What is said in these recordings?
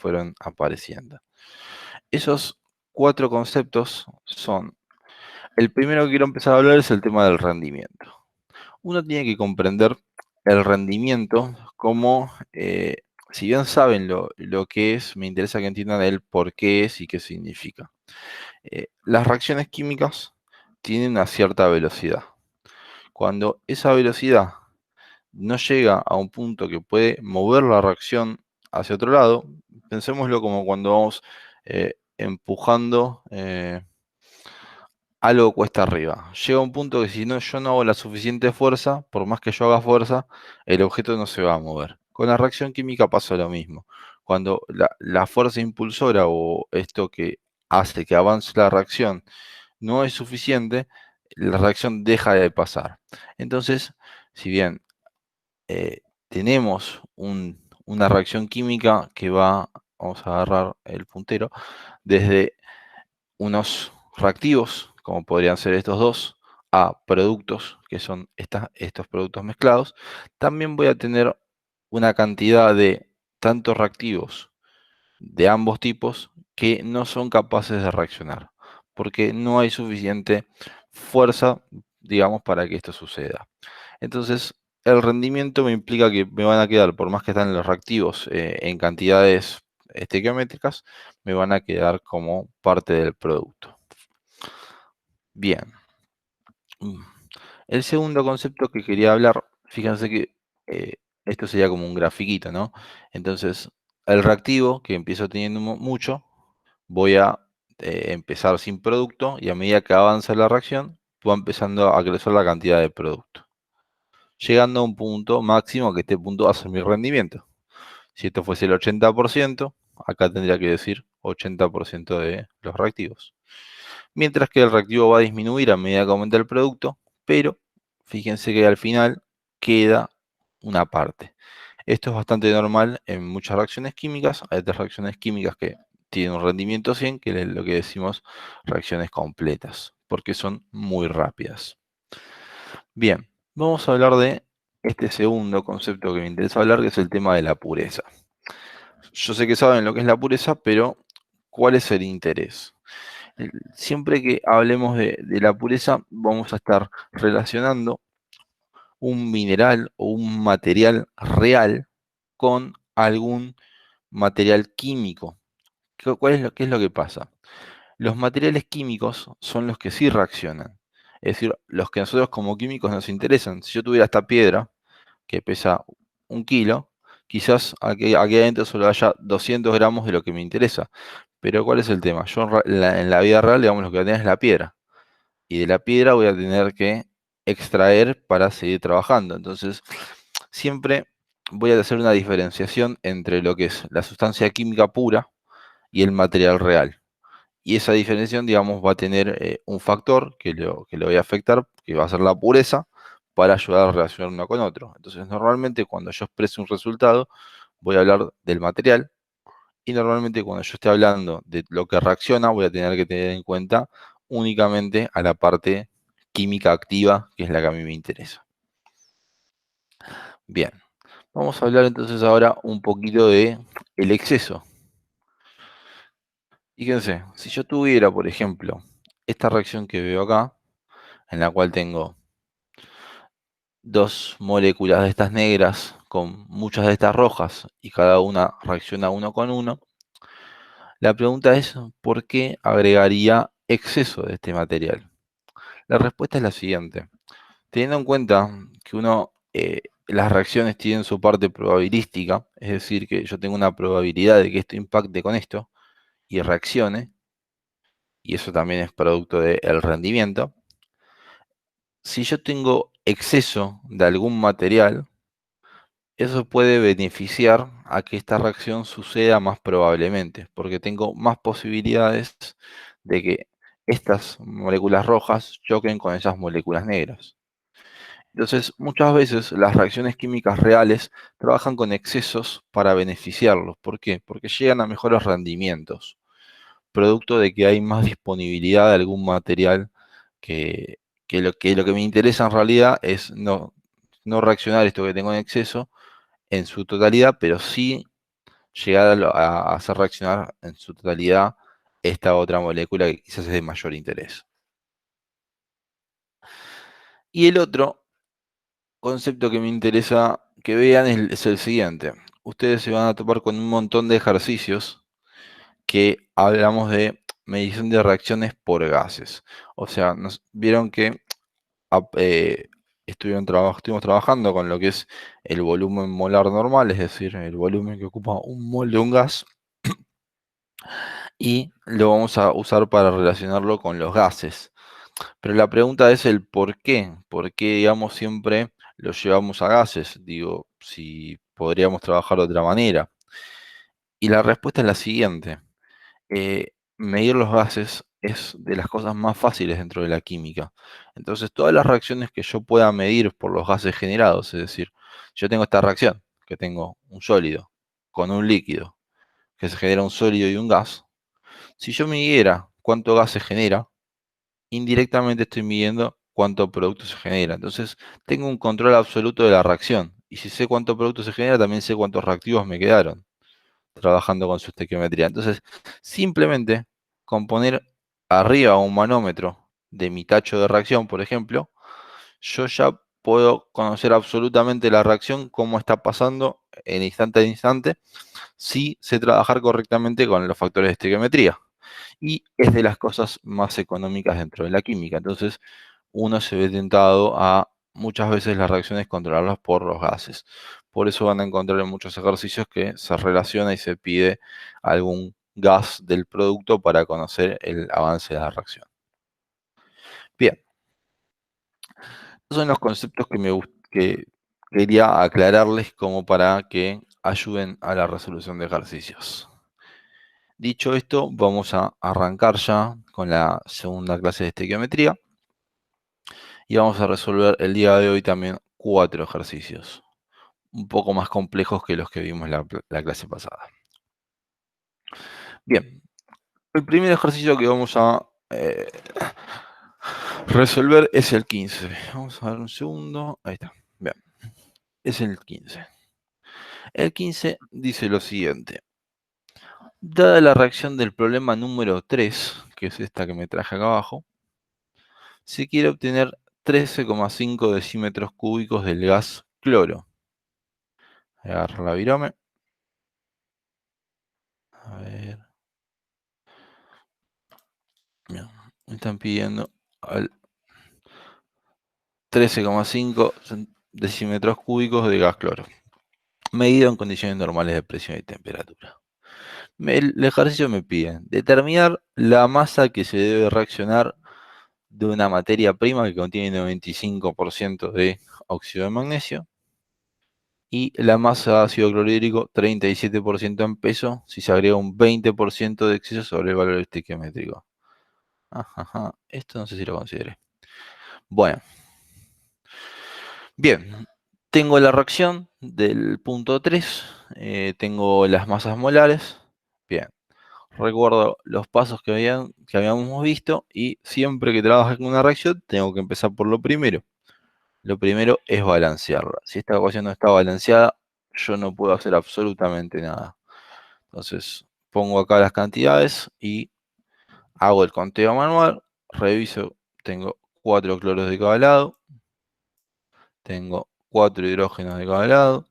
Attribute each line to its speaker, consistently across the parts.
Speaker 1: fueron apareciendo. Esos 4 conceptos son, el primero que quiero empezar a hablar es el tema del rendimiento. Uno tiene que comprender el rendimiento como, si bien saben lo que es, me interesa que entiendan el por qué es y qué significa. Las reacciones químicas tienen una cierta velocidad. Cuando esa velocidad no llega a un punto que puede mover la reacción hacia otro lado, pensémoslo como cuando vamos empujando algo cuesta arriba. Llega un punto que si no, yo no hago la suficiente fuerza, por más que yo haga fuerza, el objeto no se va a mover. Con la reacción química pasa lo mismo. Cuando la fuerza impulsora o esto que hace que avance la reacción no es suficiente, la reacción deja de pasar. Entonces, si bien tenemos una reacción química que va, vamos a agarrar el puntero, desde unos reactivos, como podrían ser estos dos, a productos, que son estos productos mezclados, también voy a tener una cantidad de tantos reactivos de ambos tipos que no son capaces de reaccionar, porque no hay suficiente fuerza, digamos, para que esto suceda. Entonces, el rendimiento me implica que me van a quedar, por más que están los reactivos en cantidades estequiométricas, me van a quedar como parte del producto. Bien. Mm. El segundo concepto que quería hablar, fíjense que esto sería como un grafiquito, ¿no? Entonces, el reactivo, que empiezo teniendo mucho, voy a empezar sin producto y a medida que avanza la reacción, va empezando a crecer la cantidad de producto, llegando a un punto máximo, que este punto va a ser mi rendimiento. Si esto fuese el 80%, acá tendría que decir 80% de los reactivos. Mientras que el reactivo va a disminuir a medida que aumenta el producto, pero fíjense que al final queda una parte. Esto es bastante normal en muchas reacciones químicas. Hay otras reacciones químicas que tienen un rendimiento 100, que es lo que decimos reacciones completas, porque son muy rápidas. Bien, vamos a hablar de este segundo concepto que me interesa hablar, que es el tema de la pureza. Yo sé que saben lo que es la pureza, pero ¿cuál es el interés? Siempre que hablemos de la pureza, vamos a estar relacionando un mineral o un material real con algún material químico. ¿Qué es lo que pasa? Los materiales químicos son los que sí reaccionan. Es decir, los que a nosotros como químicos nos interesan. Si yo tuviera esta piedra que pesa 1 kilo, quizás aquí adentro solo haya 200 gramos de lo que me interesa. Pero ¿cuál es el tema? Yo en la vida real, digamos, lo que voy a tener es la piedra. Y de la piedra voy a tener que extraer para seguir trabajando. Entonces, siempre voy a hacer una diferenciación entre lo que es la sustancia química pura y el material real. Y esa diferenciación, digamos, va a tener un factor que le voy a afectar, que va a ser la pureza, para ayudar a relacionar uno con otro. Entonces, normalmente cuando yo expreso un resultado, voy a hablar del material, y normalmente cuando yo esté hablando de lo que reacciona, voy a tener que tener en cuenta únicamente a la parte química activa, que es la que a mí me interesa. Bien, vamos a hablar entonces ahora un poquito de el exceso. Fíjense, si yo tuviera, por ejemplo, esta reacción que veo acá, en la cual tengo dos moléculas de estas negras con muchas de estas rojas y cada una reacciona uno con uno, la pregunta es, ¿por qué agregaría exceso de este material? La respuesta es la siguiente. Teniendo en cuenta que las reacciones tienen su parte probabilística, es decir, que yo tengo una probabilidad de que esto impacte con esto y reaccione, y eso también es producto del rendimiento. Si yo tengo exceso de algún material, eso puede beneficiar a que esta reacción suceda más probablemente, porque tengo más posibilidades de que estas moléculas rojas choquen con esas moléculas negras. Entonces, muchas veces las reacciones químicas reales trabajan con excesos para beneficiarlos. ¿Por qué? Porque llegan a mejores rendimientos, producto de que hay más disponibilidad de algún material que, que lo que me interesa en realidad es no reaccionar esto que tengo en exceso en su totalidad, pero sí llegar a hacer reaccionar en su totalidad esta otra molécula que quizás es de mayor interés. Y el otro concepto que me interesa que vean es el siguiente. Ustedes se van a topar con un montón de ejercicios que hablamos de medición de reacciones por gases. O sea, vieron que estuvimos trabajando con lo que es el volumen molar normal, es decir, el volumen que ocupa un mol de un gas, y lo vamos a usar para relacionarlo con los gases. Pero la pregunta es el por qué, digamos, siempre lo llevamos a gases, digo, si podríamos trabajar de otra manera. Y la respuesta es la siguiente. Medir los gases es de las cosas más fáciles dentro de la química. Entonces, todas las reacciones que yo pueda medir por los gases generados, es decir, yo tengo esta reacción, que tengo un sólido con un líquido, que se genera un sólido y un gas. Si yo midiera cuánto gas se genera, indirectamente estoy midiendo cuánto producto se genera. Entonces, tengo un control absoluto de la reacción. Y si sé cuánto producto se genera, también sé cuántos reactivos me quedaron trabajando con su estequiometría. Entonces, simplemente con poner arriba un manómetro de mi tacho de reacción, por ejemplo, yo ya puedo conocer absolutamente la reacción, cómo está pasando en instante a instante, si sé trabajar correctamente con los factores de estequiometría. Y es de las cosas más económicas dentro de la química. Entonces, uno se ve tentado a muchas veces las reacciones controlarlas por los gases. Por eso van a encontrar en muchos ejercicios que se relaciona y se pide algún gas del producto para conocer el avance de la reacción. Bien, esos son los conceptos que quería aclararles como para que ayuden a la resolución de ejercicios. Dicho esto, vamos a arrancar ya con la segunda clase de estequiometría y vamos a resolver el día de hoy también 4 ejercicios, un poco más complejos que los que vimos la clase pasada. Bien, el primer ejercicio que vamos a resolver es el 15. Vamos a ver un segundo. Ahí está. Bien, es el 15. El 15 dice lo siguiente. Dada la reacción del problema número 3, que es esta que me traje acá abajo, se quiere obtener 13,5 decímetros cúbicos del gas cloro. Agarro la virome. A ver. Bien, me están pidiendo 13,5 decímetros cúbicos de gas cloro, medido en condiciones normales de presión y temperatura. El ejercicio me pide determinar la masa que se debe reaccionar de una materia prima que contiene 95% de óxido de magnesio y la masa de ácido clorhídrico 37% en peso si se agrega un 20% de exceso sobre el valor estequiométrico. Ajá, esto no sé si lo consideré. Bueno, bien, tengo la reacción del punto 3, tengo las masas molares. Bien, recuerdo los pasos que habíamos visto y siempre que trabajo con una reacción tengo que empezar por lo primero. Lo primero es balancearla. Si esta ecuación no está balanceada, yo no puedo hacer absolutamente nada. Entonces, pongo acá las cantidades y hago el conteo manual, reviso, tengo 4 cloros de cada lado, tengo 4 hidrógenos de cada lado,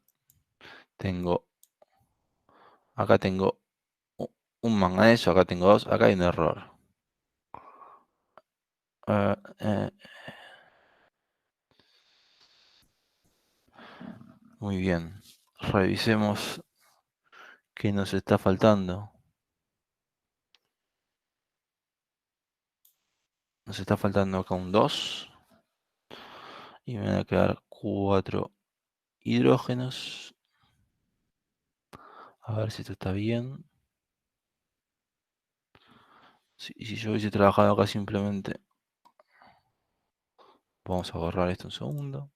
Speaker 1: tengo, acá tengo un manganeso, acá tengo 2, acá hay un error. Eh, eh, Muy bien, revisemos qué nos está faltando. Nos está faltando acá un 2 y me van a quedar 4 hidrógenos. A ver si esto está bien. Y si yo hubiese trabajado acá simplemente, vamos a borrar esto un segundo.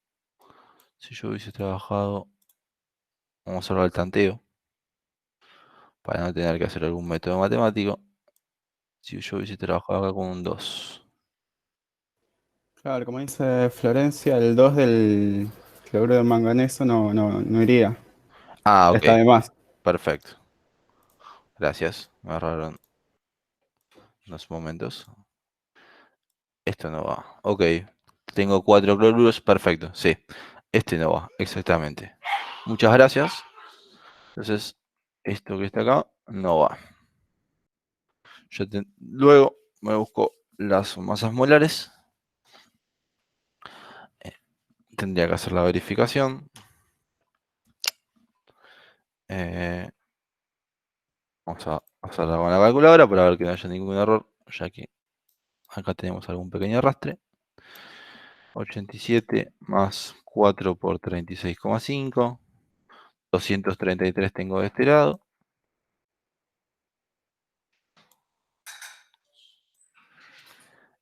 Speaker 1: Si yo hubiese trabajado, vamos a hablar del tanteo, para no tener que hacer algún método matemático. Si yo hubiese trabajado acá con un 2.
Speaker 2: Claro, como dice Florencia, el 2 del cloruro de manganeso no iría.
Speaker 1: Ah, ok,
Speaker 2: Está de más.
Speaker 1: perfecto. Gracias, me agarraron unos momentos. Esto no va. Ok, tengo 4 cloruros, perfecto, sí. Este no va, exactamente. Muchas gracias. Entonces, esto que está acá no va. Luego me busco las masas molares. Tendría que hacer la verificación. Vamos a hacerla con la calculadora para ver que no haya ningún error, ya que acá tenemos algún pequeño arrastre. 87 más 4 por 36,5. 233 tengo de este lado.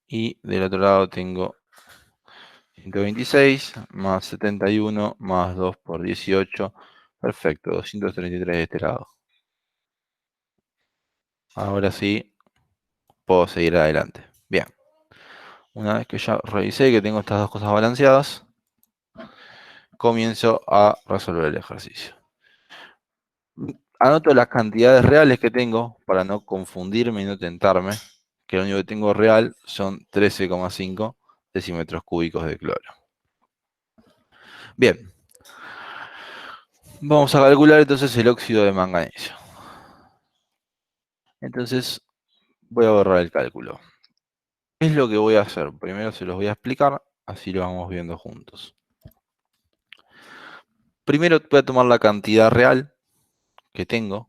Speaker 1: Y del otro lado tengo 126 más 71 más 2 por 18. Perfecto, 233 de este lado. Ahora sí, puedo seguir adelante. Bien. Una vez que ya revisé que tengo estas dos cosas balanceadas, comienzo a resolver el ejercicio. Anoto las cantidades reales que tengo para no confundirme y no tentarme, que lo único que tengo real son 13,5 decímetros cúbicos de cloro. Bien, vamos a calcular entonces el óxido de manganeso. Entonces voy a borrar el cálculo. ¿Qué es lo que voy a hacer? Primero se los voy a explicar, así lo vamos viendo juntos. Primero voy a tomar la cantidad real que tengo,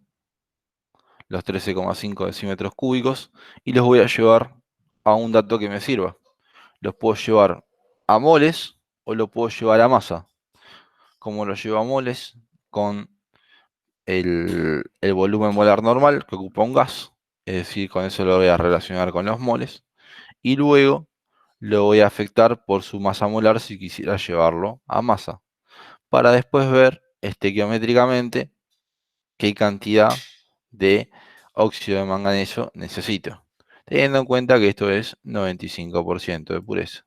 Speaker 1: los 13,5 decímetros cúbicos, y los voy a llevar a un dato que me sirva. Los puedo llevar a moles o lo puedo llevar a masa. Como lo llevo a moles, con el volumen molar normal que ocupa un gas, es decir, con eso lo voy a relacionar con los moles, y luego lo voy a afectar por su masa molar si quisiera llevarlo a masa, para después ver estequiométricamente qué cantidad de óxido de manganeso necesito, teniendo en cuenta que esto es 95% de pureza.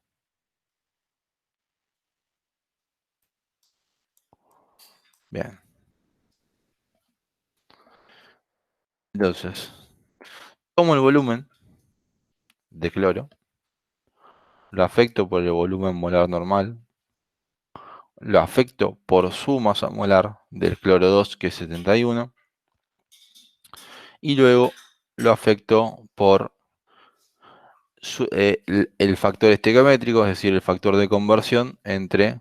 Speaker 1: Bien. Entonces, tomo el volumen de cloro, lo afecto por el volumen molar normal, lo afecto por su masa molar del cloro 2, que es 71, y luego lo afecto por el factor estequiométrico, es decir, el factor de conversión entre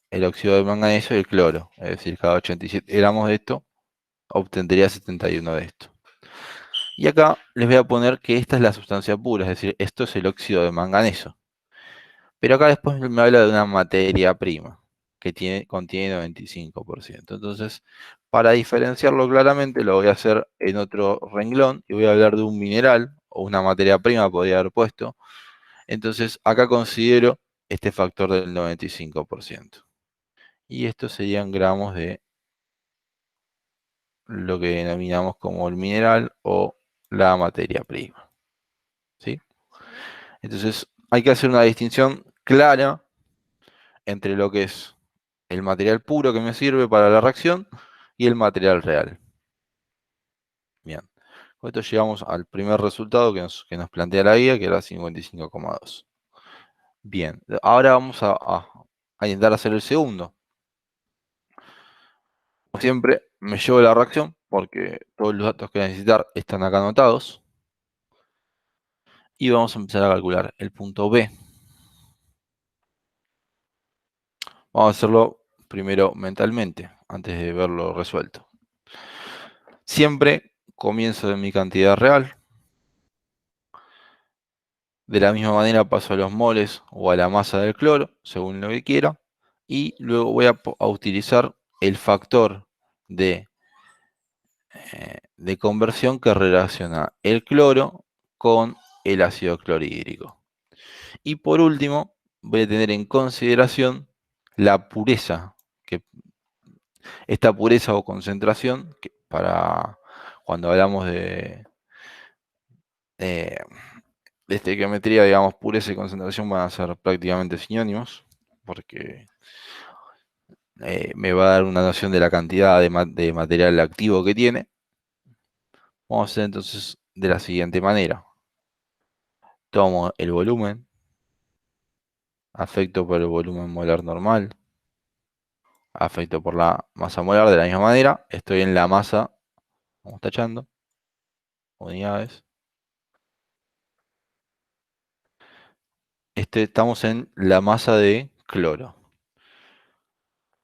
Speaker 1: el óxido de manganeso y el cloro. Es decir, cada 87 gramos de esto obtendría 71 de esto. Y acá les voy a poner que esta es la sustancia pura, es decir, esto es el óxido de manganeso. Pero acá después me habla de una materia prima que contiene 95%. Entonces, para diferenciarlo claramente, lo voy a hacer en otro renglón y voy a hablar de un mineral o una materia prima, podría haber puesto. Entonces, acá considero este factor del 95%. Y estos serían gramos de lo que denominamos como el mineral o la materia prima. ¿Sí? Entonces, hay que hacer una distinción clara entre lo que es el material puro que me sirve para la reacción y el material real. Bien, con esto llegamos al primer resultado que nos plantea la guía, que era 55,2. Bien, ahora vamos a intentar hacer el segundo. Como siempre, me llevo la reacción porque todos los datos que voy a necesitar están acá anotados. Y vamos a empezar a calcular el punto B. Vamos a hacerlo primero mentalmente, antes de verlo resuelto. Siempre comienzo de mi cantidad real. De la misma manera paso a los moles o a la masa del cloro, según lo que quiera. Y luego voy a utilizar el factor de conversión que relaciona el cloro con el ácido clorhídrico. Y por último, voy a tener en consideración la pureza, esta pureza o concentración, que para cuando hablamos eh, de estequiometría, digamos, pureza y concentración van a ser prácticamente sinónimos, porque me va a dar una noción de la cantidad de material activo que tiene. Vamos a hacer entonces de la siguiente manera. Tomo el volumen, afecto por el volumen molar normal, afecto por la masa molar de la misma manera. Estoy en la masa, vamos tachando, unidades. Estamos en la masa de cloro.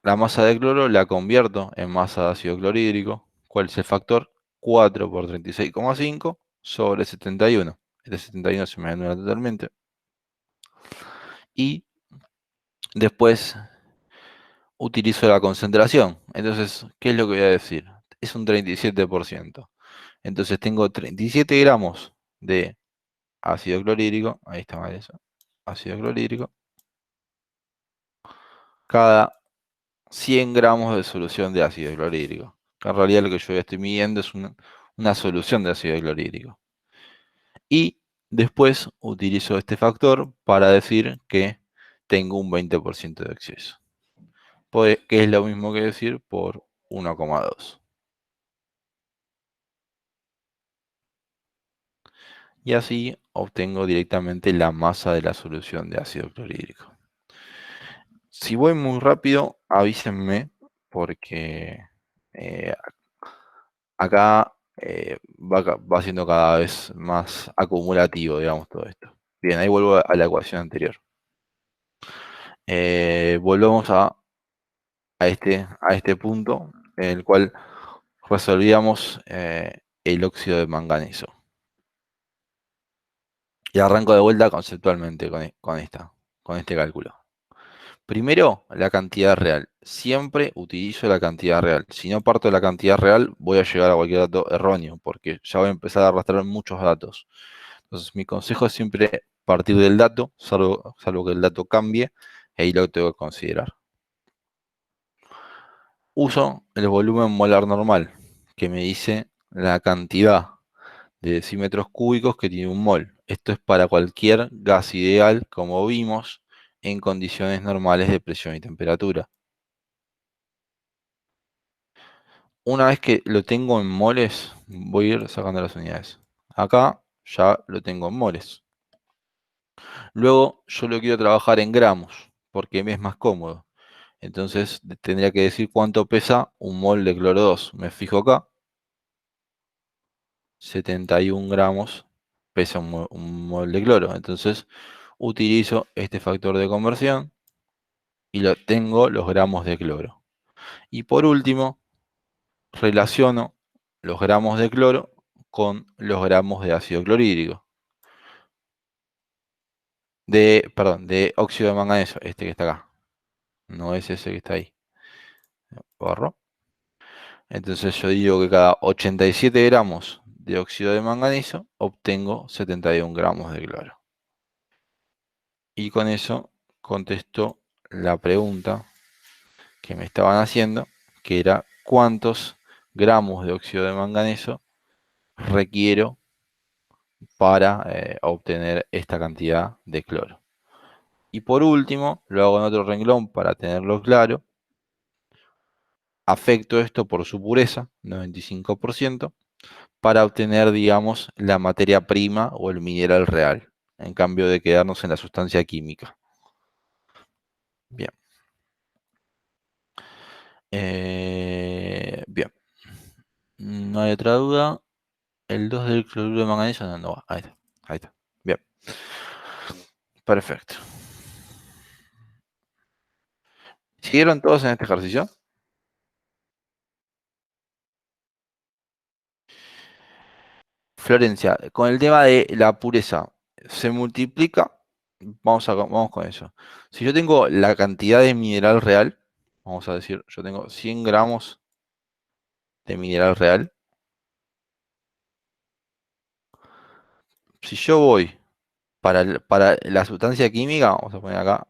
Speaker 1: La masa de cloro la convierto en masa de ácido clorhídrico. ¿Cuál es el factor? 4 por 36,5 sobre 71. Este 71 se me anula totalmente. Y después utilizo la concentración. Entonces, ¿qué es lo que voy a decir? Es un 37%. Entonces tengo 37 gramos de ácido clorhídrico. Ahí está mal eso. Ácido clorhídrico. Cada 100 gramos de solución de ácido clorhídrico. En realidad lo que yo estoy midiendo es una solución de ácido clorhídrico. Y después utilizo este factor para decir que tengo un 20% de exceso. Que es lo mismo que decir por 1,2. Y así obtengo directamente la masa de la solución de ácido clorhídrico. Si voy muy rápido, avísenme porque eh, acá va siendo cada vez más acumulativo, digamos, todo esto. Bien, ahí vuelvo a la ecuación anterior. Volvemos a este punto en el cual resolvíamos el óxido de manganeso. Y arranco de vuelta conceptualmente con este cálculo. Primero, la cantidad real. Siempre utilizo la cantidad real. Si no parto de la cantidad real, voy a llegar a cualquier dato erróneo, porque ya voy a empezar a arrastrar muchos datos. Entonces, mi consejo es siempre partir del dato, salvo que el dato cambie, y ahí lo tengo que considerar. Uso el volumen molar normal, que me dice la cantidad de decímetros cúbicos que tiene un mol. Esto es para cualquier gas ideal, como vimos, en condiciones normales de presión y temperatura. Una vez que lo tengo en moles, voy a ir sacando las unidades. Acá ya lo tengo en moles. Luego yo lo quiero trabajar en gramos, porque me es más cómodo. Entonces tendría que decir cuánto pesa un mol de cloro 2. Me fijo acá, 71 gramos pesa un mol de cloro. Entonces utilizo este factor de conversión y tengo los gramos de cloro. Y por último, relaciono los gramos de cloro con los gramos de ácido clorhídrico. Perdón, de óxido de manganeso, este que está acá. No es ese que está ahí. Borro. Entonces yo digo que cada 87 gramos de óxido de manganeso obtengo 71 gramos de cloro. Y con eso contesto la pregunta que me estaban haciendo, que era cuántos gramos de óxido de manganeso requiero para obtener esta cantidad de cloro. Y por último, lo hago en otro renglón para tenerlo claro. Afecto esto por su pureza, 95%, para obtener, digamos, la materia prima o el mineral real, en cambio de quedarnos en la sustancia química. Bien. Bien. No hay otra duda. El 2 del cloruro de manganeso no va. Ahí está. Ahí está. Bien. Perfecto. ¿Siguieron todos en este ejercicio? Florencia, con el tema de la pureza, se multiplica. Vamos con eso. Si yo tengo la cantidad de mineral real, vamos a decir, yo tengo 100 gramos de mineral real. Si yo voy para la sustancia química, vamos a poner acá,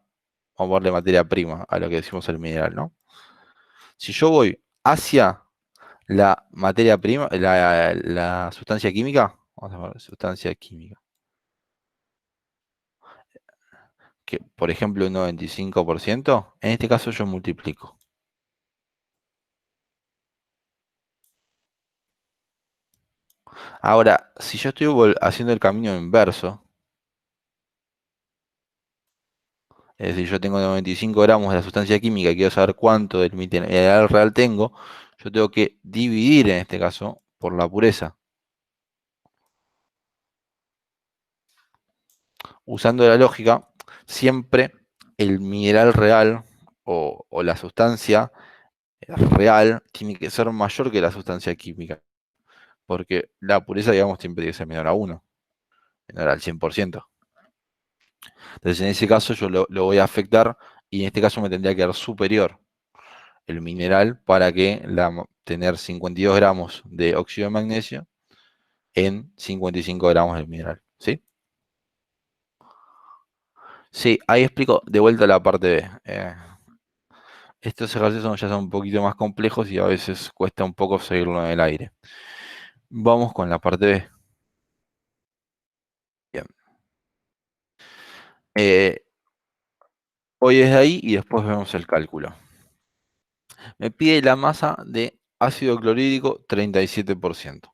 Speaker 1: vamos a ponerle materia prima a lo que decimos el mineral, ¿no? Si yo voy hacia la materia prima, la sustancia química, vamos a poner sustancia química, que por ejemplo un 95%, en este caso yo multiplico. Ahora, si yo estoy haciendo el camino inverso, es decir, yo tengo 95 gramos de la sustancia química y quiero saber cuánto del mineral real tengo, yo tengo que dividir en este caso por la pureza. Usando la lógica, siempre el mineral real o la sustancia real tiene que ser mayor que la sustancia química, porque la pureza, digamos, siempre tiene que ser menor a 1, menor al 100%. Entonces, en ese caso, yo lo voy a afectar y en este caso me tendría que dar superior el mineral para que tener 52 gramos de óxido de magnesio en 55 gramos del mineral. ¿Sí? Sí, ahí explico de vuelta la parte B. Estos ejercicios ya son un poquito más complejos y a veces cuesta un poco seguirlo en el aire. Vamos con la parte B. Bien. Eh, Voy desde ahí y después vemos el cálculo. Me pide la masa de ácido clorhídrico 37%.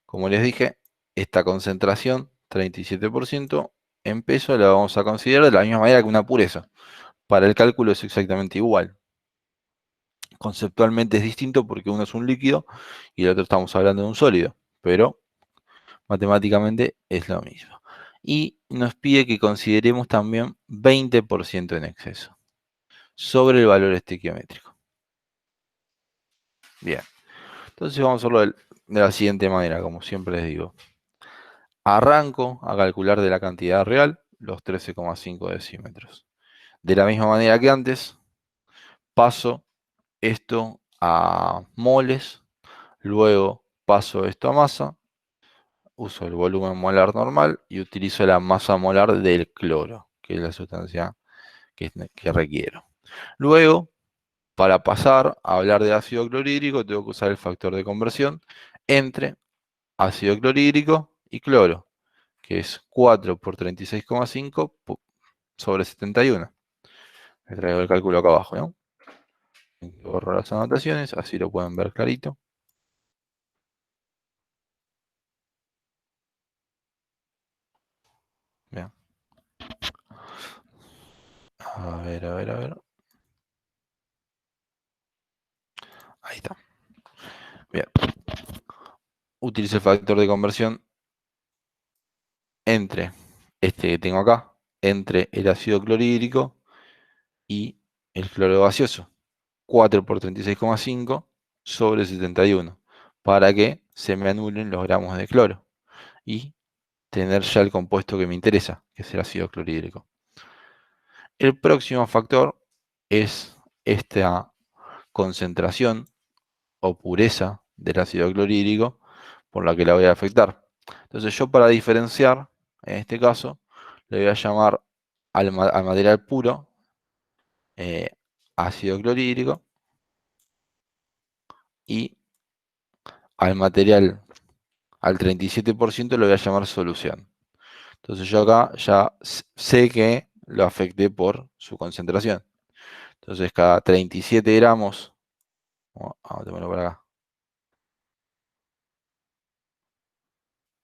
Speaker 1: Como les dije, esta concentración, 37%, en peso la vamos a considerar de la misma manera que una pureza. Para el cálculo es exactamente igual. Conceptualmente es distinto porque uno es un líquido y el otro estamos hablando de un sólido, pero matemáticamente es lo mismo. Y nos pide que consideremos también 20% en exceso sobre el valor estequiométrico. Bien, entonces vamos a hacerlo de la siguiente manera, como siempre les digo. Arranco a calcular de la cantidad real los 13,5 decímetros. De la misma manera que antes, paso esto a moles, luego paso esto a masa, uso el volumen molar normal y utilizo la masa molar del cloro, que es la sustancia que requiero. Luego, para pasar a hablar de ácido clorhídrico, tengo que usar el factor de conversión entre ácido clorhídrico y cloro, que es 4 por 36,5 sobre 71. Le traigo el cálculo acá abajo, ¿no? Borro las anotaciones, así lo pueden ver clarito. Bien. A ver, a ver, a ver. Ahí está. Bien. Utilizo el factor de conversión entre este que tengo acá, entre el ácido clorhídrico y el cloro gaseoso. 4 por 36,5 sobre 71, para que se me anulen los gramos de cloro y tener ya el compuesto que me interesa, que es el ácido clorhídrico. El próximo factor es esta concentración o pureza del ácido clorhídrico por la que la voy a afectar. Entonces yo, para diferenciar, en este caso, le voy a llamar al material puro eh, ácido clorhídrico, y al material, al 37%, lo voy a llamar solución. Entonces yo acá ya sé que lo afecté por su concentración. Entonces cada 37 gramos, vamos a tomarlo por acá,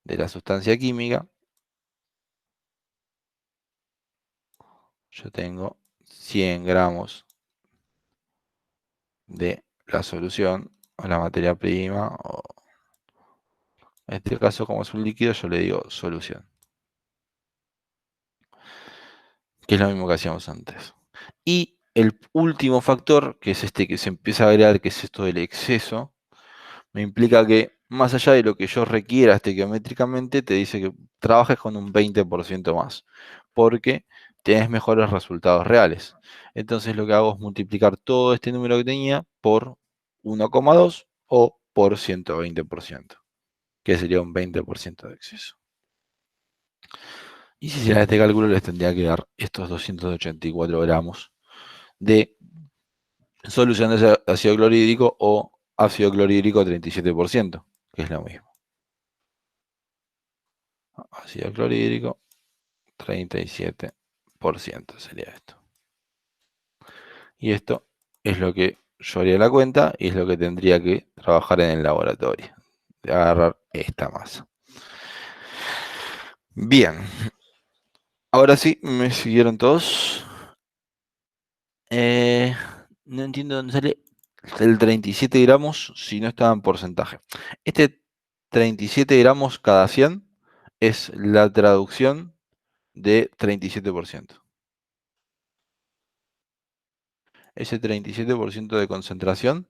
Speaker 1: de la sustancia química, yo tengo 100 gramos de la solución o la materia prima, o en este caso, como es un líquido, yo le digo solución, que es lo mismo que hacíamos antes. Y el último factor, que es este que se empieza a agregar, que es esto del exceso, me implica que más allá de lo que yo requiera estequiométricamente, te dice que trabajes con un 20% más, porque tienes mejores resultados reales. Entonces lo que hago es multiplicar todo este número que tenía por 1,2 o por 120%, que sería un 20% de exceso. Y si hiciera este cálculo, les tendría que dar estos 284 gramos de solución de ácido clorhídrico o ácido clorhídrico 37%, que es lo mismo. Ácido clorhídrico 37% sería esto. Y esto es lo que yo haría la cuenta y es lo que tendría que trabajar en el laboratorio. de agarrar esta masa. Bien. Ahora sí, me siguieron todos. No entiendo dónde sale el 37 gramos si no estaba en porcentaje. Este 37 gramos cada 100 es la traducción de 37%. Ese 37% de concentración,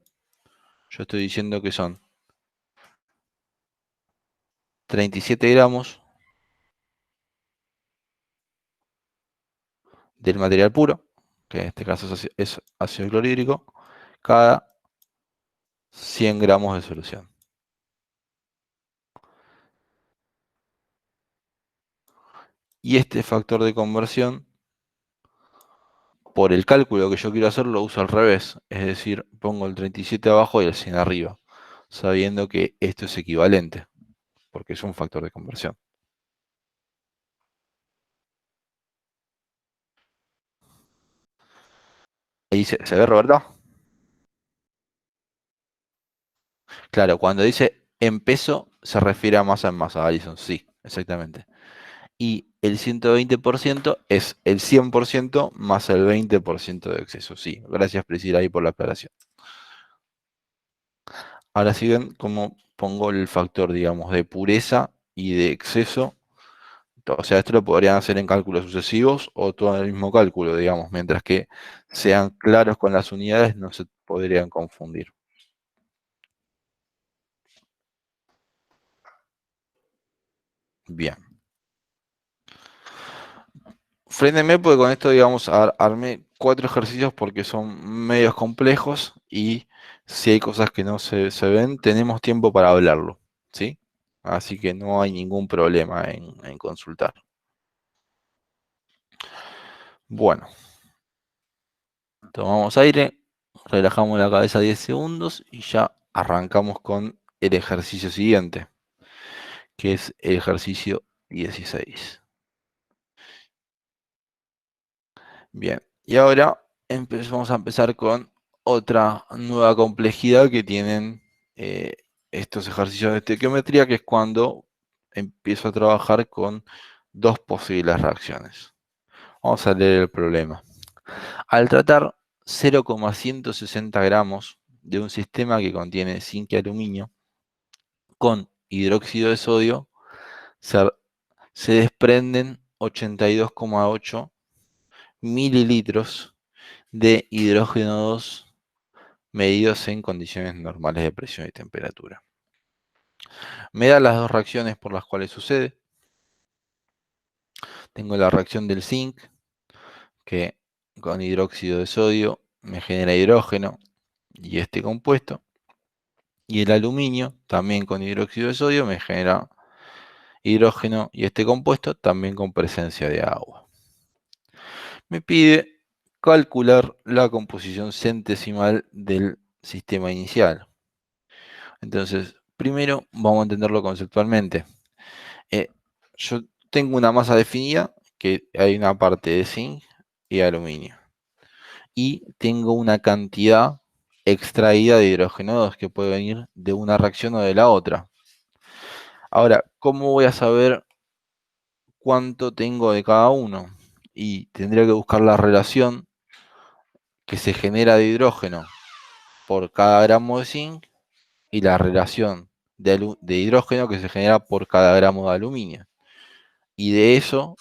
Speaker 1: yo estoy diciendo que son 37 gramos del material puro, que en este caso es ácido clorhídrico, cada 100 gramos de solución. Y este factor de conversión, por el cálculo que yo quiero hacer, lo uso al revés. Es decir, pongo el 37 abajo y el 100 arriba, sabiendo que esto es equivalente, porque es un factor de conversión. Ahí se ve, Roberto. Claro, cuando dice en peso, se refiere a masa en masa, Alison. Sí, exactamente. Y el 120% es el 100% más el 20% de exceso. Sí, gracias Priscila ahí por la aclaración. Ahora sí ven cómo pongo el factor, digamos, de pureza y de exceso. O sea, esto lo podrían hacer en cálculos sucesivos o todo en el mismo cálculo, digamos, mientras que sean claros con las unidades, no se podrían confundir. Bien. Frénenme porque con esto, digamos, armé 4 ejercicios porque son medios complejos y si hay cosas que no se ven, tenemos tiempo para hablarlo, ¿sí? Así que no hay ningún problema en consultar. Bueno, tomamos aire, relajamos la cabeza 10 segundos y ya arrancamos con el ejercicio siguiente, que es el ejercicio 16. Bien, y ahora vamos a empezar con otra nueva complejidad que tienen eh, estos ejercicios de estequiometría, que es cuando empiezo a trabajar con dos posibles reacciones. Vamos a leer el problema. Al tratar 0,160 gramos de un sistema que contiene zinc y aluminio con hidróxido de sodio, se, se desprenden 82,8 mililitros de hidrógeno 2 medidos en condiciones normales de presión y temperatura. Me da las dos reacciones por las cuales sucede. Tengo la reacción del zinc, que con hidróxido de sodio me genera hidrógeno y este compuesto. Y el aluminio, también con hidróxido de sodio, me genera hidrógeno y este compuesto, también con presencia de agua. Me pide calcular la composición centesimal del sistema inicial. Entonces, primero vamos a entenderlo conceptualmente. Eh, yo tengo una masa definida, que hay una parte de zinc y aluminio. Y tengo una cantidad extraída de hidrógeno 2 que puede venir de una reacción o de la otra. Ahora, ¿cómo voy a saber cuánto tengo de cada uno? Y tendría que buscar la relación que se genera de hidrógeno por cada gramo de zinc y la relación de hidrógeno que se genera por cada gramo de aluminio. Y de eso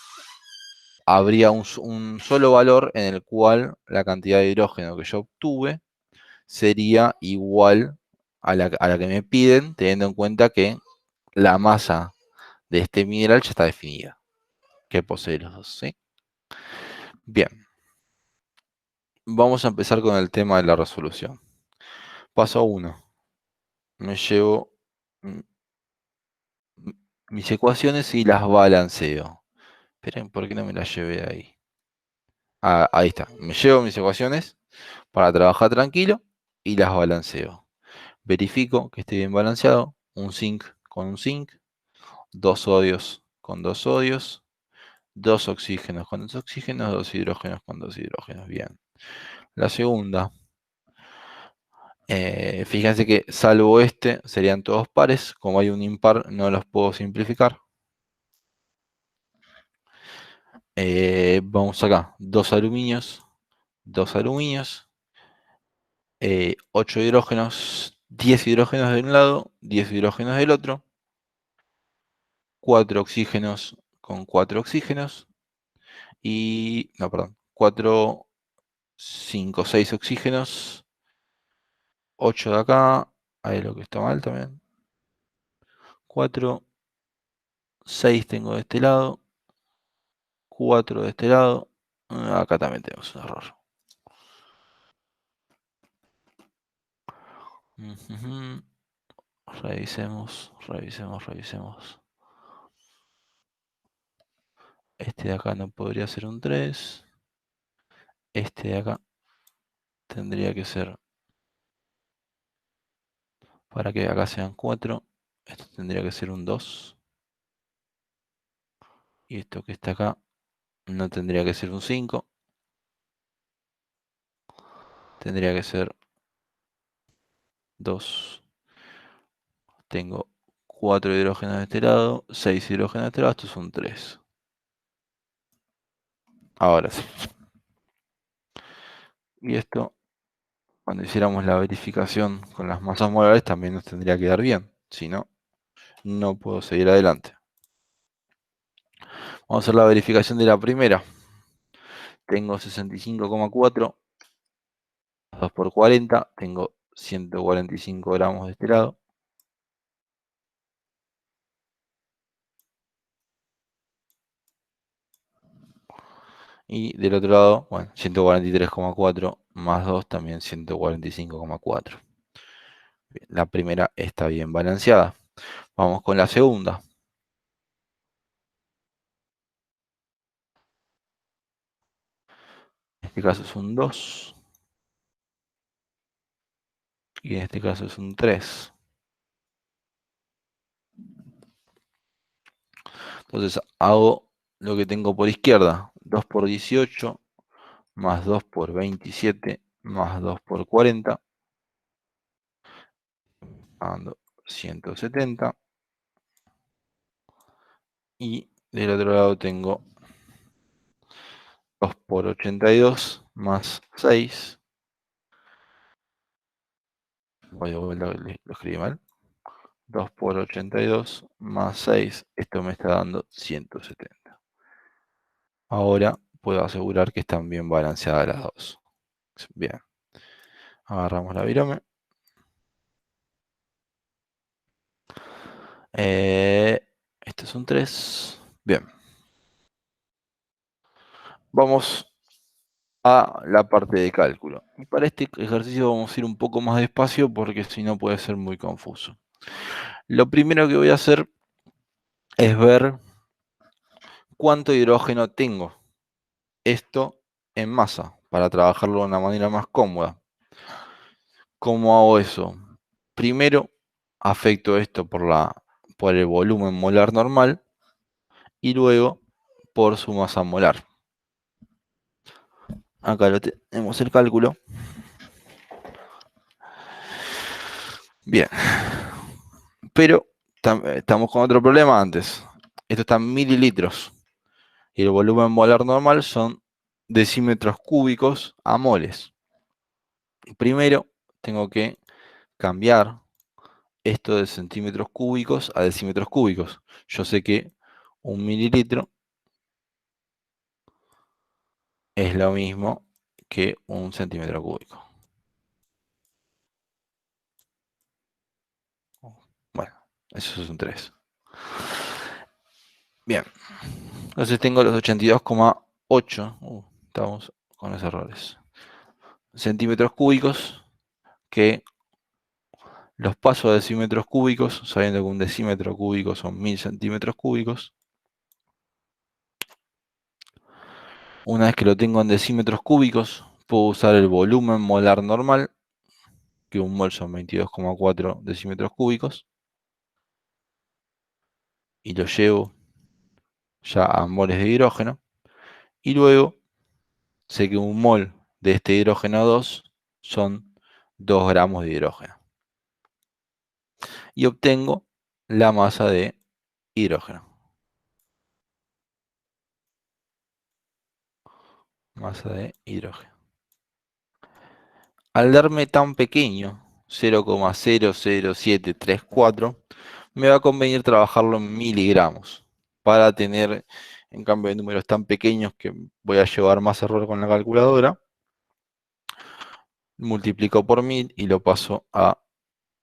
Speaker 1: habría un solo valor en el cual la cantidad de hidrógeno que yo obtuve sería igual a la que me piden, teniendo en cuenta que la masa de este mineral ya está definida, que posee los dos, ¿sí? Bien, vamos a empezar con el tema de la resolución. Paso 1. Me llevo mis ecuaciones y las balanceo. Esperen, ¿por qué no me las llevé ahí? Ah, ahí está. Me llevo mis ecuaciones para trabajar tranquilo y las balanceo. Verifico que esté bien balanceado. Un zinc con un zinc, dos sodios con dos sodios, dos oxígenos con dos oxígenos, dos hidrógenos con dos hidrógenos. Bien. La segunda, Fíjense que salvo este, serían todos pares. Como hay un impar, no los puedo simplificar. Vamos acá, dos aluminios, 8 hidrógenos, 10 hidrógenos de un lado, 10 hidrógenos del otro, 4 oxígenos con 4 oxígenos y, no, perdón, 4, 5, 6 oxígenos, 8 de acá, ahí lo que está mal también, 4, 6 tengo de este lado, 4 de este lado, acá también tenemos un error. Ujujú. Revisemos. Este de acá no podría ser un 3. Este de acá tendría que ser, para que acá sean 4. Esto tendría que ser un 2. Y esto que está acá no tendría que ser un 5. Tendría que ser 2. Tengo 4 hidrógenos de este lado, 6 hidrógenos de este lado. Esto es un 3. Ahora sí. Y esto, cuando hiciéramos la verificación con las masas molares, también nos tendría que dar bien. Si no, no puedo seguir adelante. Vamos a hacer la verificación de la primera. Tengo 65,4 2 por 40. Tengo 145 gramos de este lado. Y del otro lado, bueno, 143,4 más 2, también 145,4. La primera está bien balanceada. Vamos con la segunda. En este caso es un 2. Y en este caso es un 3. Entonces hago lo que tengo por izquierda. 2 por 18 más 2 por 27 más 2 por 40. Dando 170. Y del otro lado tengo 2 por 82 más 6. Voy de vuelta, lo escribí mal. 2 por 82 más 6. Esto me está dando 170. Ahora puedo asegurar que están bien balanceadas las dos. Bien. Agarramos la virome. Este es un 3. Bien. Vamos a la parte de cálculo. Y para este ejercicio vamos a ir un poco más despacio porque si no puede ser muy confuso. Lo primero que voy a hacer es ver cuánto hidrógeno tengo. Esto en masa, para trabajarlo de una manera más cómoda. ¿Cómo hago eso? Primero, afecto esto por el volumen molar normal y luego por su masa molar. Acá lo tenemos el cálculo. Bien, pero estamos con otro problema antes. Esto está en mililitros y el volumen molar normal son decímetros cúbicos a moles. Primero tengo que cambiar esto de centímetros cúbicos a decímetros cúbicos. Yo sé que un mililitro es lo mismo que un centímetro cúbico. Bueno, eso es un 3. Bien, entonces tengo los 82,8. Estamos con los errores. Centímetros cúbicos que los paso a decímetros cúbicos, sabiendo que un decímetro cúbico son 1000 centímetros cúbicos. Una vez que lo tengo en decímetros cúbicos, puedo usar el volumen molar normal, que un mol son 22,4 decímetros cúbicos, y lo llevo ya a moles de hidrógeno. Y luego sé que un mol de este hidrógeno 2 son 2 gramos de hidrógeno. Y obtengo la masa de hidrógeno. Masa de hidrógeno. Al darme tan pequeño, 0,00734, me va a convenir trabajarlo en miligramos para tener, en cambio de números tan pequeños que voy a llevar más error con la calculadora, multiplico por 1000 y lo paso a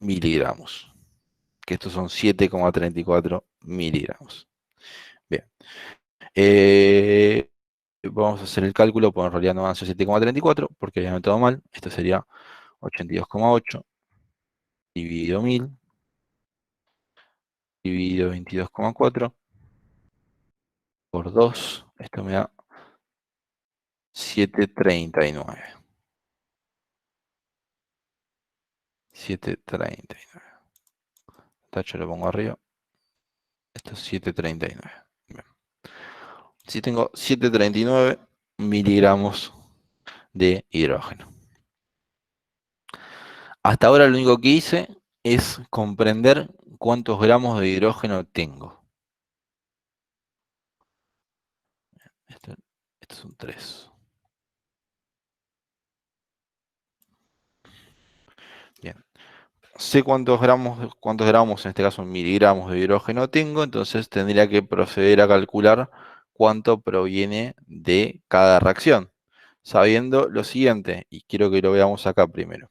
Speaker 1: miligramos, que estos son 7,34 miligramos. Bien, eh, vamos a hacer el cálculo, porque en realidad no van a ser 7,34 porque había anotado mal. Esto sería 82,8 dividido 1000 dividido 22,4 por 2. Esto me da 739. 739. Tacho lo pongo arriba. Esto es 739. Bien. Si tengo 739 miligramos de hidrógeno. Hasta ahora lo único que hice es comprender cuántos gramos de hidrógeno tengo. Esto es un 3. Bien. Sé cuántos gramos, en este caso miligramos de hidrógeno tengo, entonces tendría que proceder a calcular cuánto proviene de cada reacción, sabiendo lo siguiente, y quiero que lo veamos acá primero.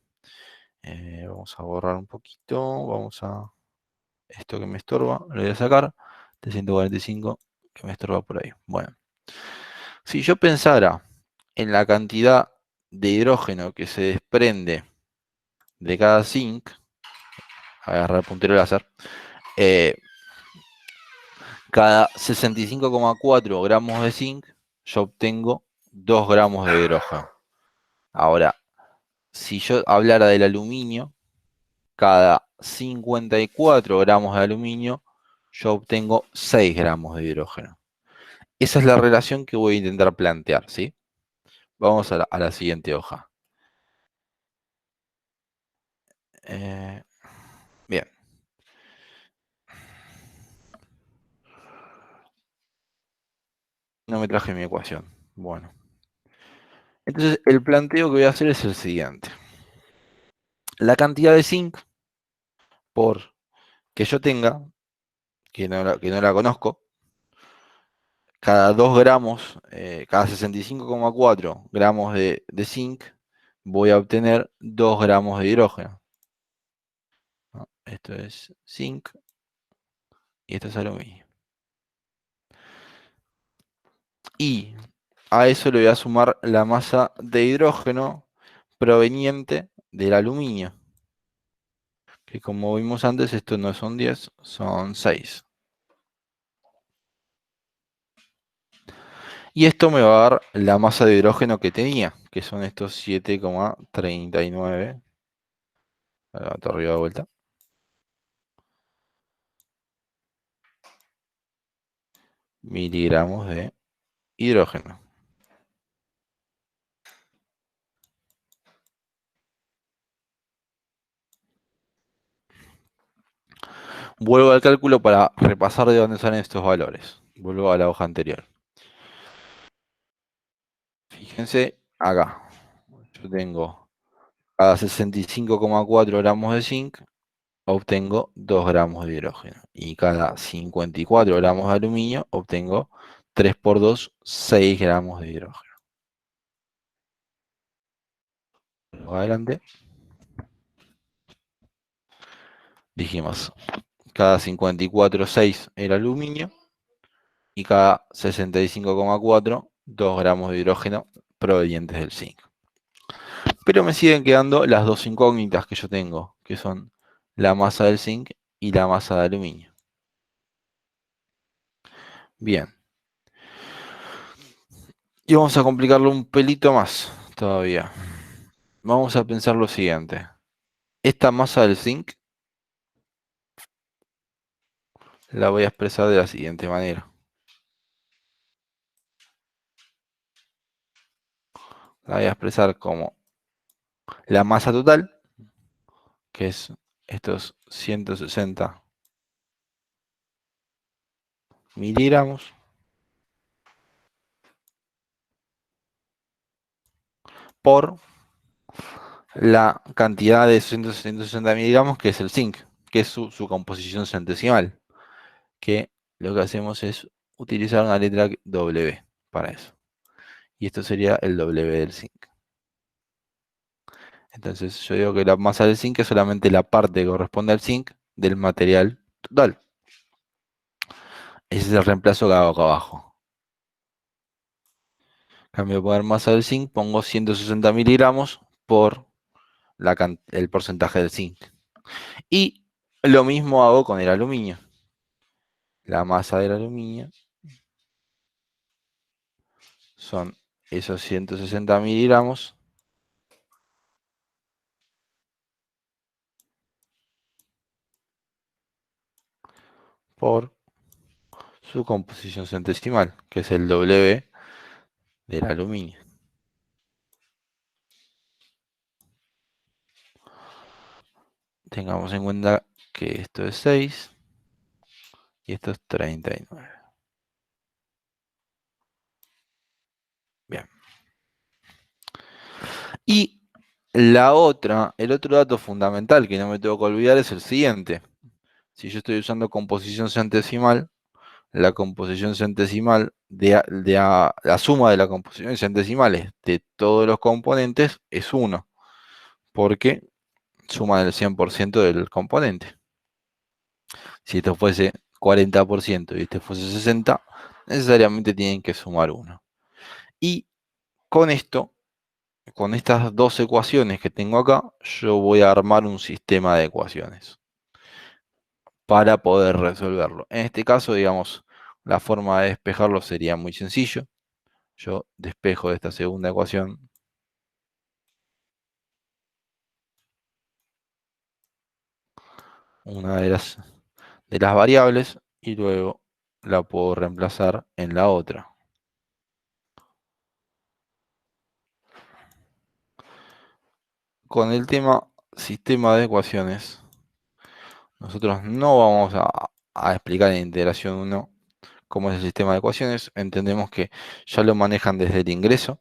Speaker 1: Vamos a borrar un poquito, vamos a esto que me estorba, lo voy a sacar, de 145 que me estorba por ahí. Bueno, si yo pensara en la cantidad de hidrógeno que se desprende de cada zinc, agarrar el puntero láser, eh, cada 65,4 gramos de zinc, yo obtengo 2 gramos de hidrógeno. Ahora, si yo hablara del aluminio, cada 54 gramos de aluminio, yo obtengo 6 gramos de hidrógeno. Esa es la relación que voy a intentar plantear, ¿sí? Vamos a la siguiente hoja. Eh, bien. No me traje mi ecuación. Bueno. Entonces, el planteo que voy a hacer es el siguiente. La cantidad de zinc por que yo tenga, que no la conozco, cada 2 gramos, cada 65,4 gramos de zinc, voy a obtener 2 gramos de hidrógeno, ¿no? Esto es zinc y esto es aluminio. Y a eso le voy a sumar la masa de hidrógeno proveniente del aluminio, que como vimos antes, esto no son 10, son 6. Y esto me va a dar la masa de hidrógeno que tenía, que son estos 7,39. Levanto arriba de vuelta. Miligramos de hidrógeno. Vuelvo al cálculo para repasar de dónde salen estos valores. Vuelvo a la hoja anterior. Fíjense acá. Yo tengo cada 65,4 gramos de zinc, obtengo 2 gramos de hidrógeno. Y cada 54 gramos de aluminio, obtengo 3 por 2, 6 gramos de hidrógeno. Luego adelante. Dijimos, cada 54, 6 el aluminio. Y cada 65,4, 2 gramos de hidrógeno provenientes del zinc. Pero me siguen quedando las dos incógnitas que yo tengo, que son la masa del zinc y la masa de aluminio. Bien. Y vamos a complicarlo un pelito más todavía. Vamos a pensar lo siguiente. Esta masa del zinc la voy a expresar de la siguiente manera. La voy a expresar como la masa total que es estos 160 miligramos, por la cantidad de 160 miligramos que es el zinc, que es su composición centesimal, que lo que hacemos es utilizar una letra W para eso. Y esto sería el W del zinc. Entonces yo digo que la masa del zinc es solamente la parte que corresponde al zinc del material total. Ese es el reemplazo que hago acá abajo. Cambio de poner masa del zinc, pongo 160 miligramos por el porcentaje del zinc. Y lo mismo hago con el aluminio. La masa del aluminio son esos 160 miligramos por su composición centesimal, que es el W del aluminio. Tengamos en cuenta que esto es 6 y esto es 39. Bien. Y el otro dato fundamental que no me tengo que olvidar es el siguiente. Si yo estoy usando composición centesimal, la composición centesimal la suma de las composiciones centesimales de todos los componentes es 1, porque suma el 100% del componente. Si esto fuese 40% y este fuese 60, necesariamente tienen que sumar 1. Y con esto, con estas dos ecuaciones que tengo acá, yo voy a armar un sistema de ecuaciones para poder resolverlo. En este caso, digamos, la forma de despejarlo sería muy sencillo. Yo despejo de esta segunda ecuación una de las variables y luego la puedo reemplazar en la otra. Con el tema sistema de ecuaciones, nosotros no vamos a explicar en integración 1 cómo es el sistema de ecuaciones. Entendemos que ya lo manejan desde el ingreso,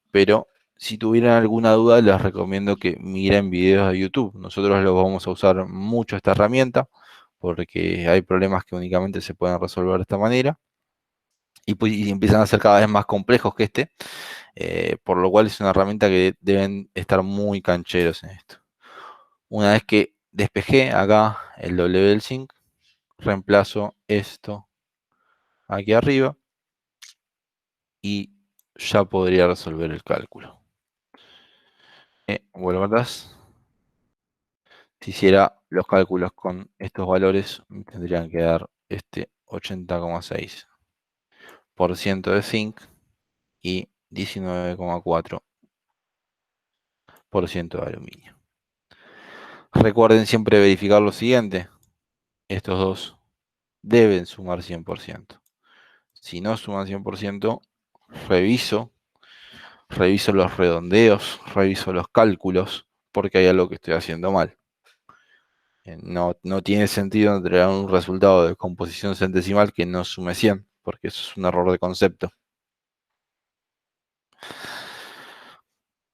Speaker 1: pero si tuvieran alguna duda les recomiendo que miren videos de YouTube. Nosotros los vamos a usar mucho esta herramienta porque hay problemas que únicamente se pueden resolver de esta manera y, pues, y empiezan a ser cada vez más complejos que este, por lo cual es una herramienta que deben estar muy cancheros en esto. Una vez que despejé acá el W del zinc, reemplazo esto aquí arriba y ya podría resolver el cálculo. Vuelvo atrás. Si hiciera los cálculos con estos valores, me tendrían que dar este 80,6% de zinc y 19,4% de aluminio. Recuerden siempre verificar lo siguiente. Estos dos deben sumar 100%. Si no suman 100%, reviso los redondeos, reviso los cálculos, porque hay algo que estoy haciendo mal. No tiene sentido entregar un resultado de composición centesimal que no sume 100, porque eso es un error de concepto.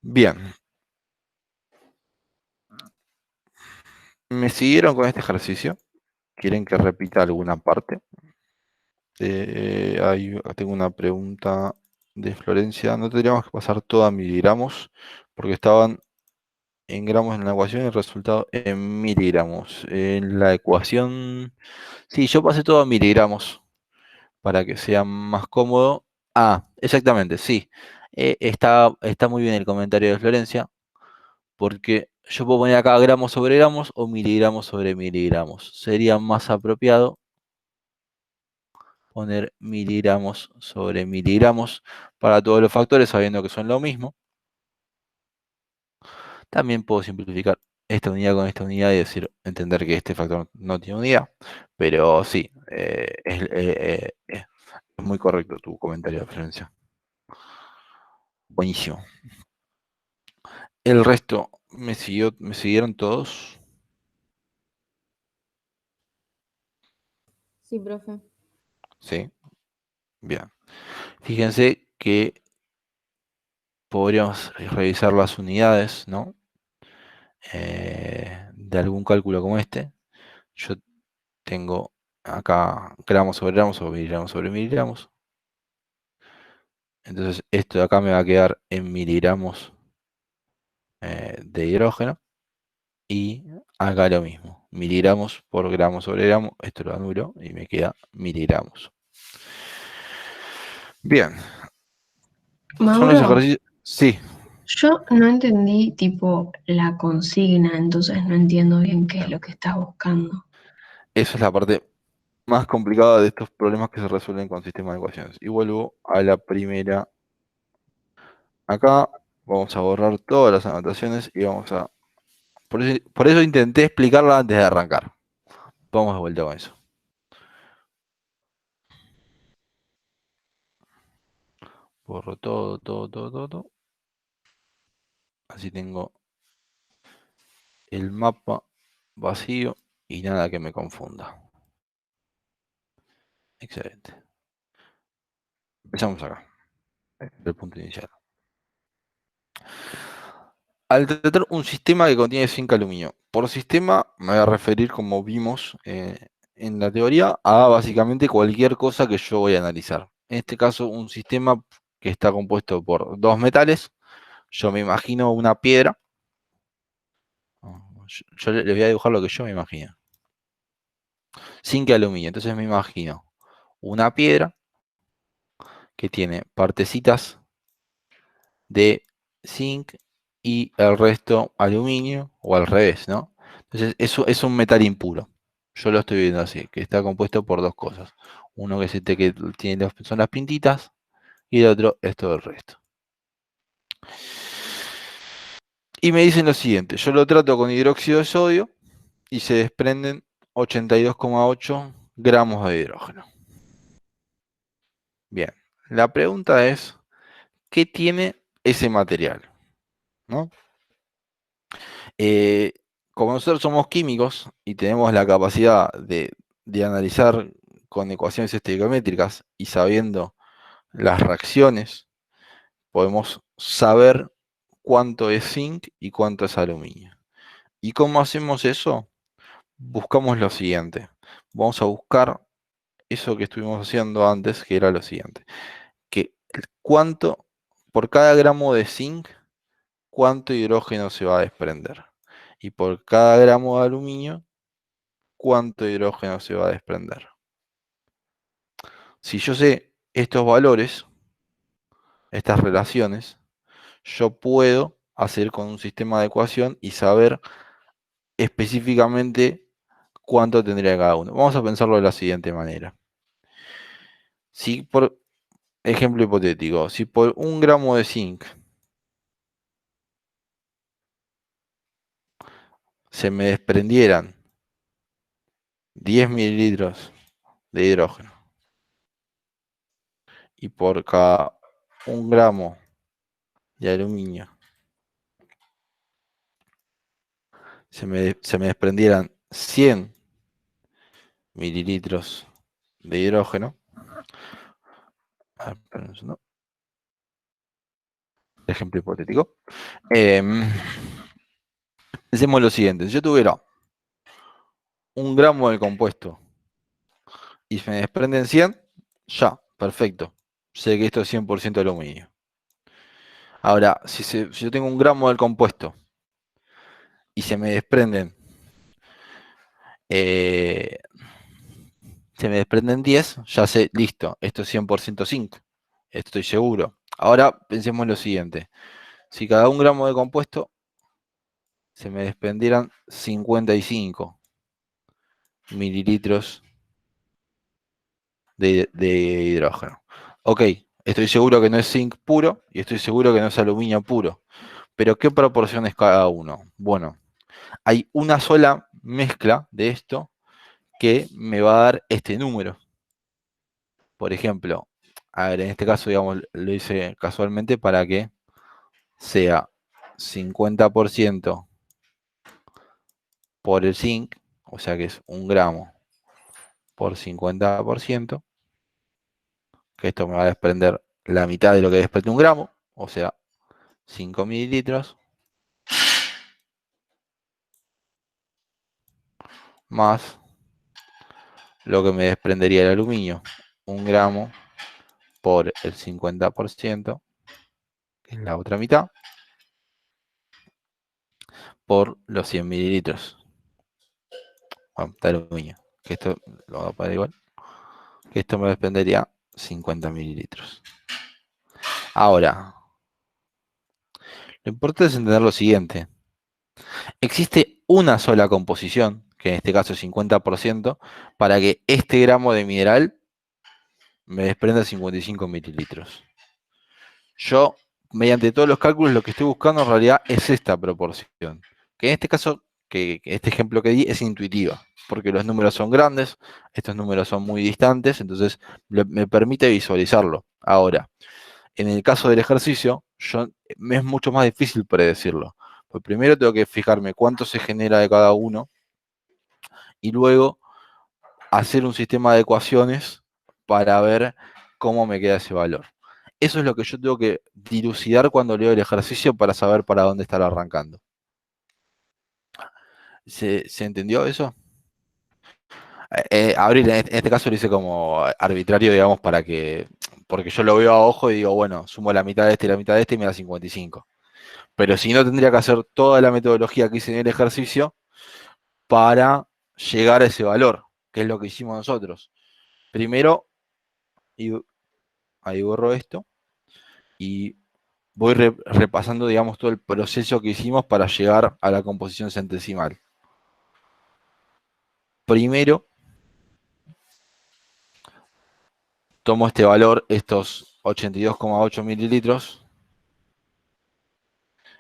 Speaker 1: Bien. ¿Me siguieron con este ejercicio? ¿Quieren que repita alguna parte? Tengo una pregunta de Florencia. ¿No tendríamos que pasar todo a miligramos? Porque estaban en gramos en la ecuación y el resultado en miligramos. En la ecuación... Sí, yo pasé todo a miligramos para que sea más cómodo. Ah, exactamente, sí. Está muy bien el comentario de Florencia, porque yo puedo poner acá gramos sobre gramos o miligramos sobre miligramos. Sería más apropiado poner miligramos sobre miligramos para todos los factores, sabiendo que son lo mismo. También puedo simplificar esta unidad con esta unidad y entender que este factor no tiene unidad. Pero sí, es muy correcto tu comentario, Florencia. Buenísimo. El resto me siguieron todos.
Speaker 3: Sí, profe.
Speaker 1: ¿Sí? Bien. Fíjense que podríamos revisar las unidades, ¿no? De algún cálculo como este. Yo tengo acá gramos o miligramos sobre miligramos. Entonces esto de acá me va a quedar en miligramos de hidrógeno. Y acá lo mismo. Miligramos por gramo sobre gramo. Esto lo anulo y me queda miligramos. Bien. Son los
Speaker 4: Mauro,
Speaker 1: ejercicios. Sí.
Speaker 4: yo no entendí tipo la consigna, entonces no entiendo bien qué es lo que estás buscando.
Speaker 1: Esa es la parte más complicada de estos problemas que se resuelven con sistemas de ecuaciones. Y vuelvo a la primera. Acá vamos a borrar todas las anotaciones y vamos a... Por eso intenté explicarla antes de arrancar. Vamos de vuelta con eso. Borro todo. Así tengo el mapa vacío y nada que me confunda. Excelente. Empezamos acá, del punto inicial. Al tratar un sistema que contiene zinc aluminio, por sistema me voy a referir, como vimos en la teoría, a básicamente cualquier cosa que yo voy a analizar. En este caso, un sistema que está compuesto por dos metales. Yo me imagino una piedra. Yo le voy a dibujar lo que yo me imagino. Zinc y aluminio. Entonces me imagino una piedra que tiene partecitas de zinc y el resto aluminio, o al revés, ¿no? Entonces, eso es un metal impuro. Yo lo estoy viendo así, que está compuesto por dos cosas. Uno que, que tiene son las pintitas y el otro es todo el resto. Y me dicen lo siguiente, yo lo trato con hidróxido de sodio y se desprenden 82,8 gramos de hidrógeno. Bien, la pregunta es, ¿qué tiene ese material? ¿No? Eh, Como nosotros somos químicos y tenemos la capacidad de analizar con ecuaciones estequiométricas y sabiendo las reacciones, podemos saber cuánto es zinc y cuánto es aluminio. ¿Y cómo hacemos eso? Buscamos lo siguiente. Vamos a buscar eso que estuvimos haciendo antes, que era lo siguiente. Que cuánto, por cada gramo de zinc, cuánto hidrógeno se va a desprender. Y por cada gramo de aluminio, cuánto hidrógeno se va a desprender. Si yo sé estos valores, estas relaciones, yo puedo hacer con un sistema de ecuación y saber específicamente cuánto tendría cada uno. Vamos a pensarlo de la siguiente manera. Si por ejemplo hipotético, si por un gramo de zinc se me desprendieran 10 mililitros de hidrógeno y por cada un gramo de aluminio se me desprendieran 100 mililitros de hidrógeno. Esperen un segundo. Ejemplo hipotético. Pensemos lo siguiente. Si yo tuviera un gramo de compuesto y se me desprenden 100, ya, perfecto. Sé que esto es 100% aluminio. Ahora, si yo tengo un gramo del compuesto y eh, se me desprenden 10, ya sé, listo, esto es 100% zinc. Estoy seguro. Ahora pensemos lo siguiente. Si cada un gramo de compuesto se me desprendieran 55 mililitros de hidrógeno. Ok, estoy seguro que no es zinc puro y estoy seguro que no es aluminio puro. Pero ¿qué proporción es cada uno? Bueno, hay una sola mezcla de esto que me va a dar este número. Por ejemplo, a ver, en este caso, digamos, lo hice casualmente para que sea 50% por el zinc, o sea que es un gramo por 50%, que esto me va a desprender la mitad de lo que desprende un gramo, o sea, 5 mililitros, más lo que me desprendería el aluminio, 1 gramo por el 50%, que es la otra mitad, por los 100 mililitros. Bueno, de aluminio, que esto lo voy a poner igual, que esto me desprendería 50 mililitros. Ahora, lo importante es entender lo siguiente. Existe una sola composición, que en este caso es 50%, para que este gramo de mineral me desprenda 55 mililitros. Yo, mediante todos los cálculos, lo que estoy buscando en realidad es esta proporción. Que en este caso, que este ejemplo que di es intuitiva, porque los números son grandes, estos números son muy distantes, entonces me permite visualizarlo. Ahora, en el caso del ejercicio, me es mucho más difícil predecirlo. Pues primero tengo que fijarme cuánto se genera de cada uno y luego hacer un sistema de ecuaciones para ver cómo me queda ese valor. Eso es lo que yo tengo que dilucidar cuando leo el ejercicio para saber para dónde estar arrancando. ¿Se entendió eso? Abril, en este caso lo hice como arbitrario, digamos, porque yo lo veo a ojo y digo, bueno, sumo la mitad de este y la mitad de este y me da 55. Pero si no, tendría que hacer toda la metodología que hice en el ejercicio para llegar a ese valor, que es lo que hicimos nosotros. Primero, ahí borro esto, y voy repasando, digamos, todo el proceso que hicimos para llegar a la composición centesimal. Primero, tomo este valor, estos 82,8 mililitros,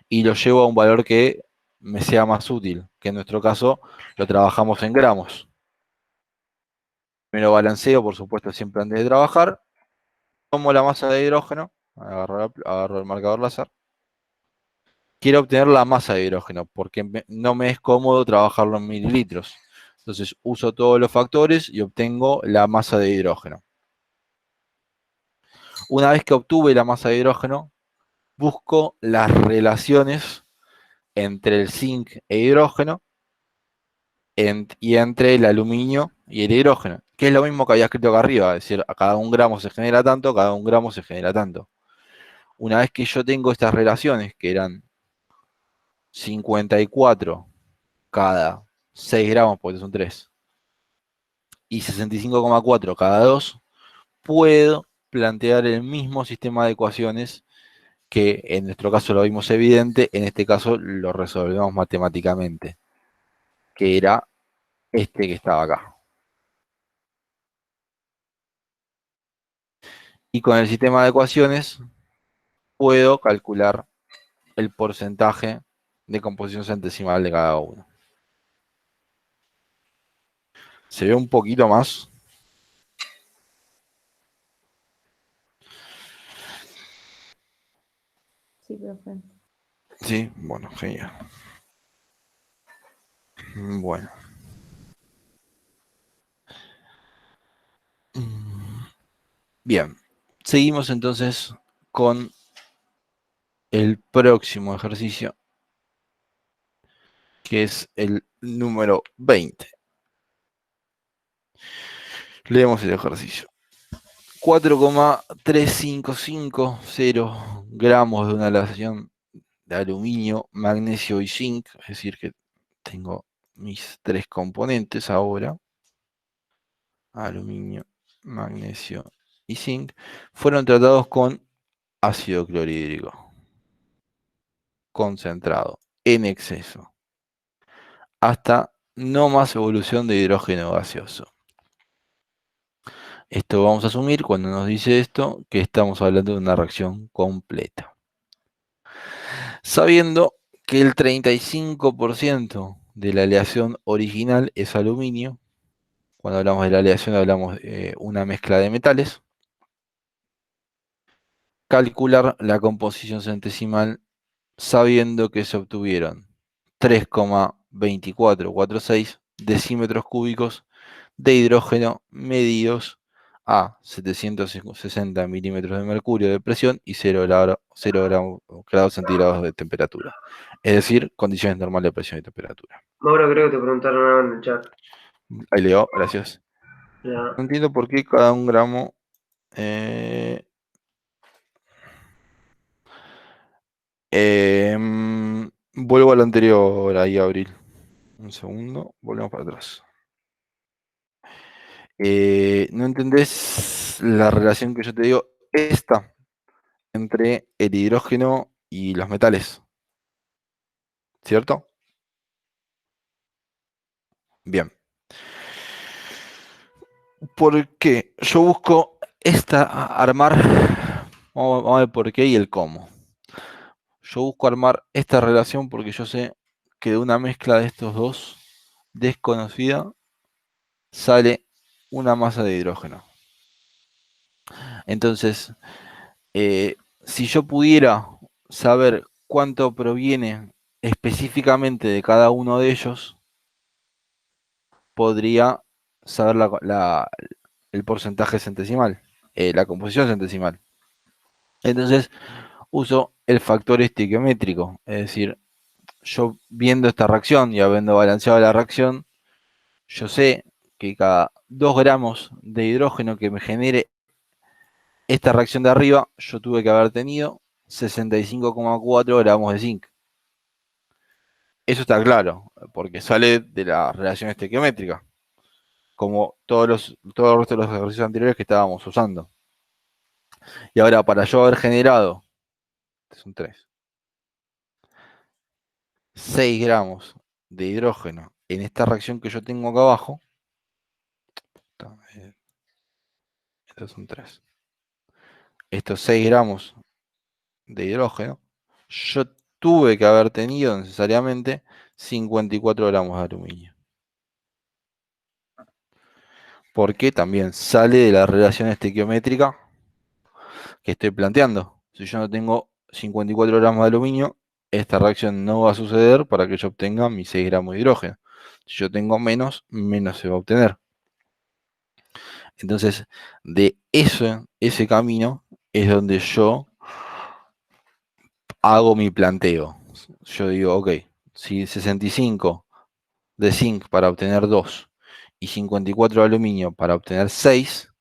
Speaker 1: y lo llevo a un valor que me sea más útil, que en nuestro caso lo trabajamos en gramos. Primero balanceo, por supuesto, siempre antes de trabajar. Tomo la masa de hidrógeno, agarro el marcador láser. Quiero obtener la masa de hidrógeno, porque no me es cómodo trabajarlo en mililitros. Entonces uso todos los factores y obtengo la masa de hidrógeno. Una vez que obtuve la masa de hidrógeno, busco las relaciones entre el zinc e hidrógeno y entre el aluminio y el hidrógeno, que es lo mismo que había escrito acá arriba, es decir, a cada 1 gramo se genera tanto, cada 1 gramo se genera tanto. Una vez que yo tengo estas relaciones, que eran 54 cada 6 gramos, porque son 3, y 65,4 cada 2, puedo plantear el mismo sistema de ecuaciones que en nuestro caso lo vimos evidente, en este caso lo resolvemos matemáticamente, que era este que estaba acá. Y con el sistema de ecuaciones puedo calcular el porcentaje de composición centesimal de cada uno. ¿Se ve un poquito más?
Speaker 3: Sí, profe.
Speaker 1: Sí, bueno, genial. Bueno. Bien, seguimos entonces con el próximo ejercicio, que es el número 20. Leemos el ejercicio. 4,3550 gramos de una aleación de aluminio, magnesio y zinc, es decir que tengo mis 3 componentes ahora, aluminio, magnesio y zinc, fueron tratados con ácido clorhídrico concentrado en exceso, hasta no más evolución de hidrógeno gaseoso. Esto vamos a asumir cuando nos dice esto que estamos hablando de una reacción completa. Sabiendo que el 35% de la aleación original es aluminio, cuando hablamos de la aleación hablamos de una mezcla de metales, calcular la composición centesimal sabiendo que se obtuvieron 3,2446 decímetros cúbicos de hidrógeno medidos a 760 milímetros de mercurio de presión y 0 grados centígrados de temperatura. Es decir, condiciones normales de presión y temperatura.
Speaker 3: Mauro, creo que te preguntaron algo en el chat.
Speaker 1: Ahí leo, gracias.
Speaker 3: Ya.
Speaker 1: No entiendo por qué cada 1 gramo... vuelvo al anterior, ahí, Abril. Un segundo, volvemos para atrás. ¿No entendés la relación que yo te digo? Esta, entre el hidrógeno y los metales. ¿Cierto? Bien. Porque yo busco armar, vamos a ver por qué y el cómo. Yo busco armar esta relación porque yo sé que de una mezcla de estos dos desconocida sale una masa de hidrógeno. Entonces, si yo pudiera saber cuánto proviene específicamente de cada uno de ellos, podría saber el porcentaje centesimal, la composición centesimal. Entonces, uso el factor estequiométrico, es decir, yo viendo esta reacción y habiendo balanceado la reacción, yo sé que cada 2 gramos de hidrógeno que me genere esta reacción de arriba, yo tuve que haber tenido 65,4 gramos de zinc. Eso está claro, porque sale de la relación estequiométrica, como todos los restos de los ejercicios anteriores que estábamos usando. Y ahora, para yo haber generado, son 3, 6 gramos de hidrógeno en esta reacción que yo tengo acá abajo, estos son 3. Estos 6 gramos de hidrógeno, yo tuve que haber tenido necesariamente 54 gramos de aluminio. Porque también sale de la relación estequiométrica que estoy planteando. Si yo no tengo 54 gramos de aluminio, esta reacción no va a suceder para que yo obtenga mis 6 gramos de hidrógeno. Si yo tengo menos, menos se va a obtener. Entonces, de ese camino es donde yo hago mi planteo. Yo digo, ok, si 65 de zinc para obtener 2 y 54 de aluminio para obtener 6,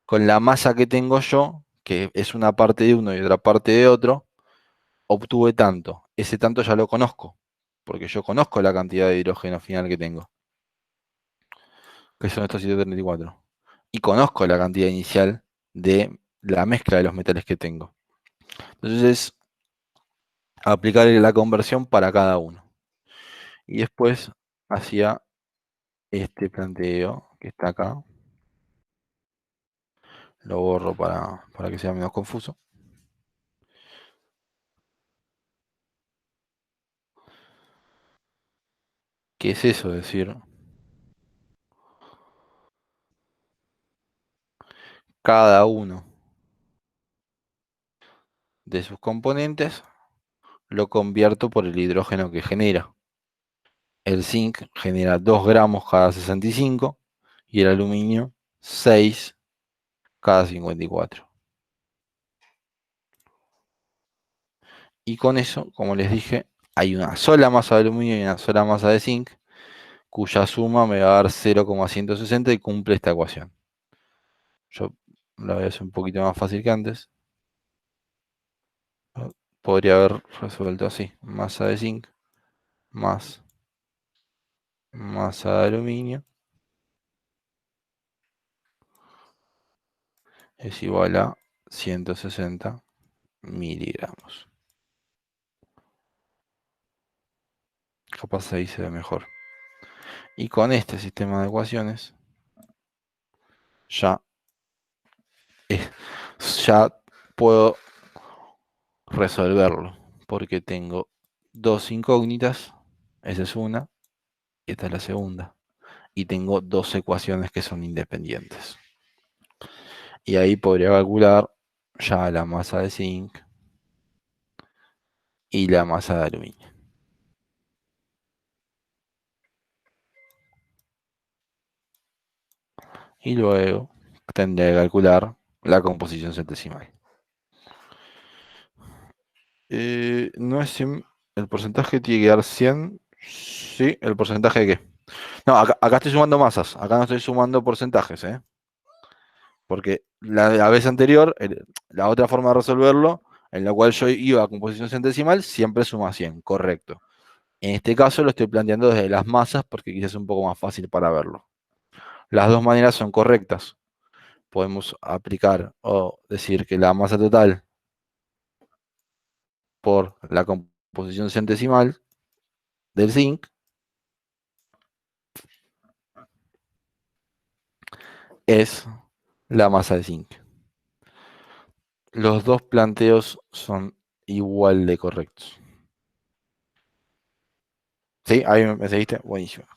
Speaker 1: con la masa que tengo yo, que es una parte de uno y otra parte de otro, obtuve tanto. Ese tanto ya lo conozco, porque yo conozco la cantidad de hidrógeno final que tengo, que son estos 134. Y conozco la cantidad inicial de la mezcla de los metales que tengo. Entonces es aplicar la conversión para cada uno. Y después hacía este planteo que está acá. Lo borro para que sea menos confuso. ¿Qué es eso? Es decir, cada uno de sus componentes lo convierto por el hidrógeno que genera. El zinc genera 2 gramos cada 65 y el aluminio 6 cada 54. Y con eso, como les dije, hay una sola masa de aluminio y una sola masa de zinc, cuya suma me va a dar 0,160 y cumple esta ecuación. Yo la voy a hacer un poquito más fácil que antes. Podría haber resuelto así: masa de zinc más masa de aluminio es igual a 160 miligramos. Capaz ahí se ve mejor. Y con este sistema de ecuaciones ya puedo resolverlo, porque tengo dos incógnitas, esa es una, y esta es la segunda, y tengo dos ecuaciones que son independientes. Y ahí podría calcular ya la masa de zinc y la masa de aluminio. Y luego tendría que calcular la composición centesimal. No es 100, el porcentaje tiene que dar 100. Sí, ¿el porcentaje de qué? No, acá estoy sumando masas, acá no estoy sumando porcentajes, ¿eh? Porque la vez anterior, la otra forma de resolverlo, en la cual yo iba a composición centesimal, siempre suma 100, correcto. En este caso lo estoy planteando desde las masas porque quizás es un poco más fácil para verlo. Las dos maneras son correctas. Podemos aplicar o decir que la masa total por la composición centesimal del zinc es la masa de zinc. Los dos planteos son igual de correctos. ¿Sí? ¿Ahí me seguiste? Buenísimo.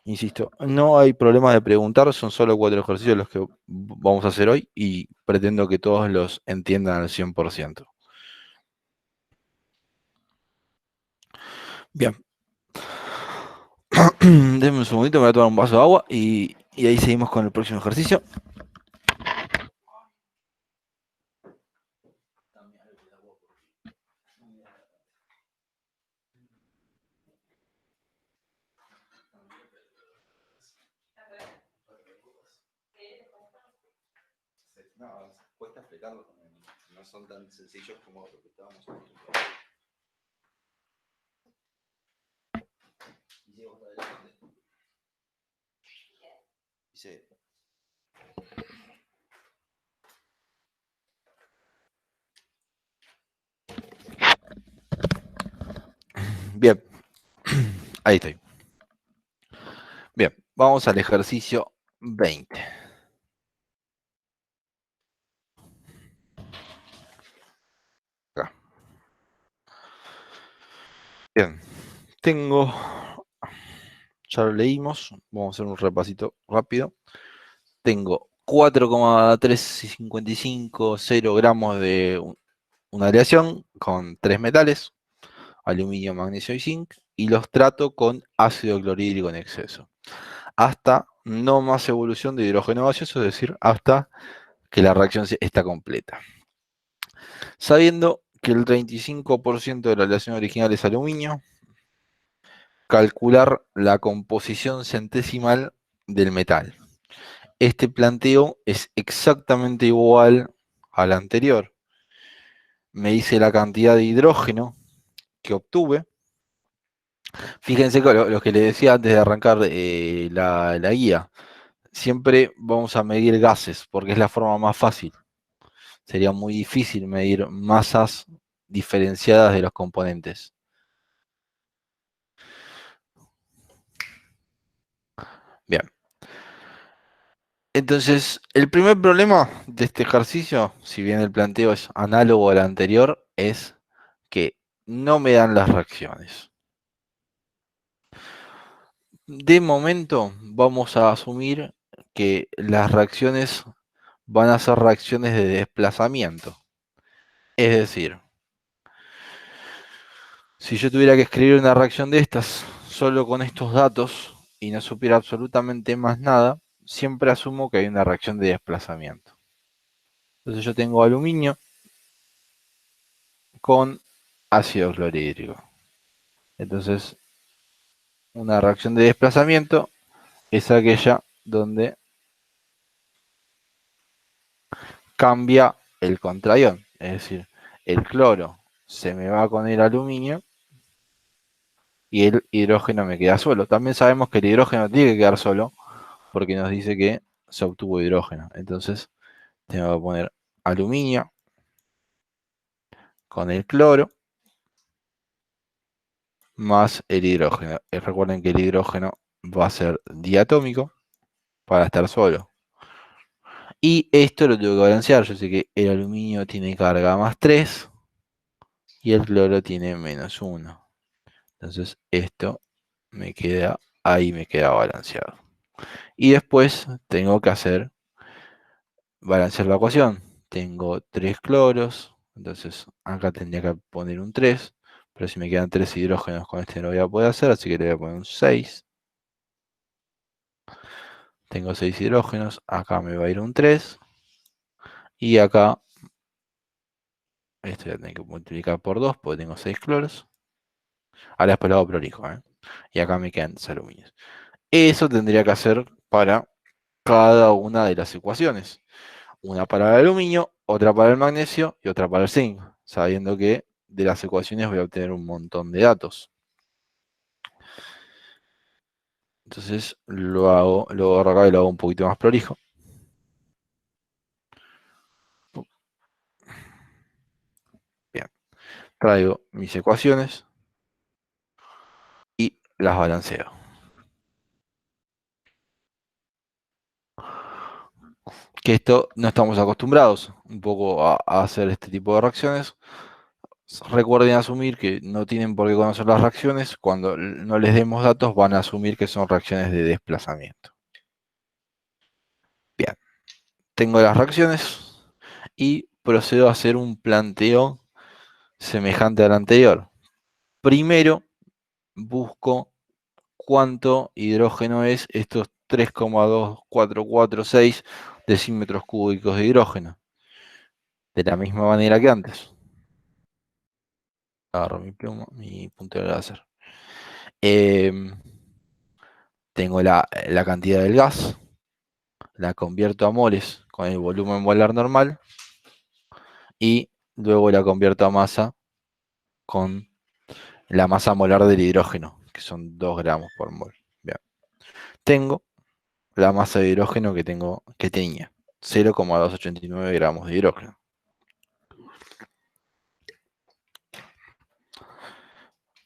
Speaker 1: Insisto, no hay problemas de preguntar, son solo 4 ejercicios los que vamos a hacer hoy y pretendo que todos los entiendan al 100%. Bien. Denme un segundito, me voy a tomar un vaso de agua y ahí seguimos con el próximo ejercicio. No, cuesta explicarlo, no son tan sencillos como lo que estábamos acostumbrados. Y llego hasta adelante. Dice. Bien, ahí estoy. Bien, vamos al ejercicio 20. Acá. Bien, tengo, ya lo leímos, vamos a hacer un repasito rápido. Tengo 4,355 gramos de una aleación con 3 metales, aluminio, magnesio y zinc, y los trato con ácido clorhídrico en exceso. Hasta no más evolución de hidrógeno gaseoso, es decir, hasta que la reacción está completa. Sabiendo que el 35% de la aleación original es aluminio, calcular la composición centesimal del metal. Este planteo es exactamente igual al anterior. Me dice la cantidad de hidrógeno que obtuve. Fíjense que lo que les decía antes de arrancar la guía. Siempre vamos a medir gases porque es la forma más fácil. Sería muy difícil medir masas diferenciadas de los componentes. Bien. Entonces, el primer problema de este ejercicio, si bien el planteo es análogo al anterior, es que no me dan las reacciones. De momento, vamos a asumir que las reacciones van a ser reacciones de desplazamiento. Es decir, si yo tuviera que escribir una reacción de estas solo con estos datos y no supiera absolutamente más nada, siempre asumo que hay una reacción de desplazamiento. Entonces yo tengo aluminio con ácido clorhídrico. Entonces, una reacción de desplazamiento es aquella donde cambia el contraión. Es decir, el cloro se me va con el aluminio y el hidrógeno me queda solo. También sabemos que el hidrógeno tiene que quedar solo porque nos dice que se obtuvo hidrógeno. Entonces, tengo que poner aluminio con el cloro más el hidrógeno. Y recuerden que el hidrógeno va a ser diatómico para estar solo. Y esto lo tengo que balancear. Yo sé que el aluminio tiene carga más 3 y el cloro tiene menos 1. Entonces esto me queda, ahí me queda balanceado. Y después tengo que balancear la ecuación. Tengo 3 cloros, entonces acá tendría que poner un 3, pero si me quedan 3 hidrógenos con este no lo voy a poder hacer, así que le voy a poner un 6. tengo 6 hidrógenos, acá me va a ir un 3, y acá, esto ya tengo que multiplicar por 2, porque tengo 6 cloros. Ahora después lo hago prolijo, ¿eh? Y acá me quedan 2 aluminios. Eso tendría que hacer para cada una de las ecuaciones. Una para el aluminio, otra para el magnesio y otra para el zinc, sabiendo que de las ecuaciones voy a obtener un montón de datos. Entonces lo agarro acá y lo hago un poquito más prolijo. Bien, traigo mis ecuaciones y las balanceo. Que esto no estamos acostumbrados un poco a hacer este tipo de reacciones. Recuerden asumir que no tienen por qué conocer las reacciones. Cuando no les demos datos van a asumir que son reacciones de desplazamiento. Bien, tengo las reacciones y procedo a hacer un planteo semejante al anterior. Primero busco cuánto hidrógeno es estos 3,2446 decímetros cúbicos de hidrógeno. De la misma manera que antes. Agarro mi pluma, mi puntero láser. Tengo la cantidad del gas, la convierto a moles con el volumen molar normal y luego la convierto a masa con la masa molar del hidrógeno, que son 2 gramos por mol. Bien. Tengo la masa de hidrógeno que tenía, 0,289 gramos de hidrógeno.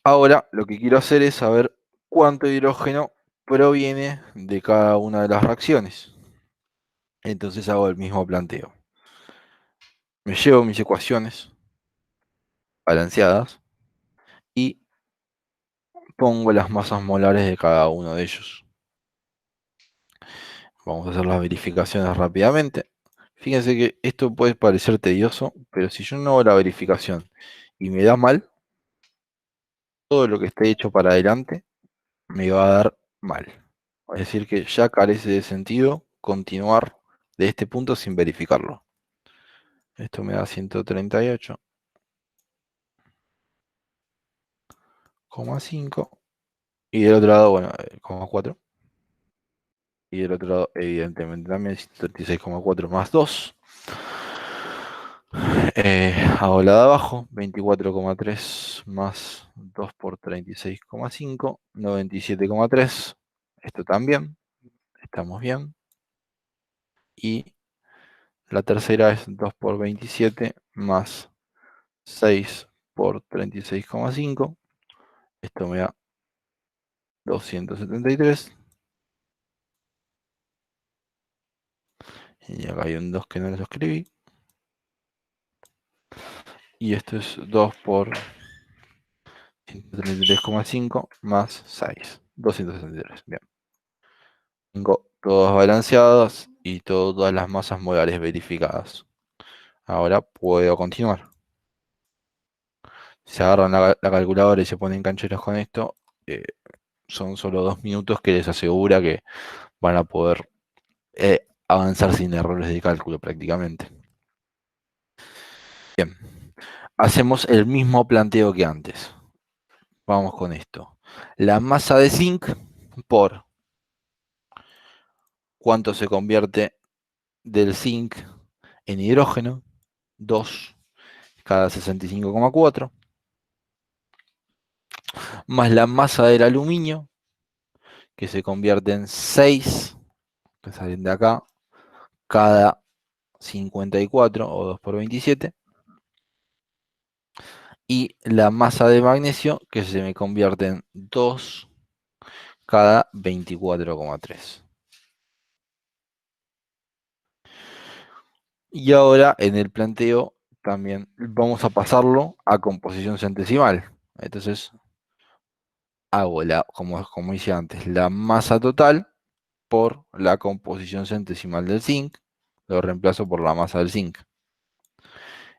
Speaker 1: Ahora lo que quiero hacer es saber cuánto hidrógeno proviene de cada una de las reacciones. Entonces hago el mismo planteo. Me llevo mis ecuaciones balanceadas y pongo las masas molares de cada uno de ellos. Vamos a hacer las verificaciones rápidamente. Fíjense que esto puede parecer tedioso, pero si yo no hago la verificación y me da mal, todo lo que esté hecho para adelante me va a dar mal. Es decir, que ya carece de sentido continuar de este punto sin verificarlo. Esto me da 138,5. Y del otro lado, bueno, 4. Y del otro lado, evidentemente, también 136,4 más 2. Hago la de abajo, 24,3 más 2 por 36,5, 97,3. Esto también, estamos bien. Y la tercera es 2 por 27 más 6 por 36,5. Esto me da 273. Y acá hay un 2 que no lo escribí. Y esto es 2 por 133,5 más 6. 263. Bien. Tengo todos balanceados y todas las masas molares verificadas. Ahora puedo continuar. Se agarran la calculadora y se ponen cancheros con esto. Son solo 2 minutos que les asegura que van a poder avanzar sin errores de cálculo prácticamente. Bien. Hacemos el mismo planteo que antes. Vamos con esto. La masa de zinc por cuánto se convierte del zinc en hidrógeno, 2 cada 65,4, más la masa del aluminio, que se convierte en 6, que salen de acá, cada 54 o 2 por 27, y la masa de magnesio, que se me convierte en 2 cada 24,3. Y ahora en el planteo también vamos a pasarlo a composición centesimal. Entonces hago como hice antes, la masa total por la composición centesimal del zinc, lo reemplazo por la masa del zinc.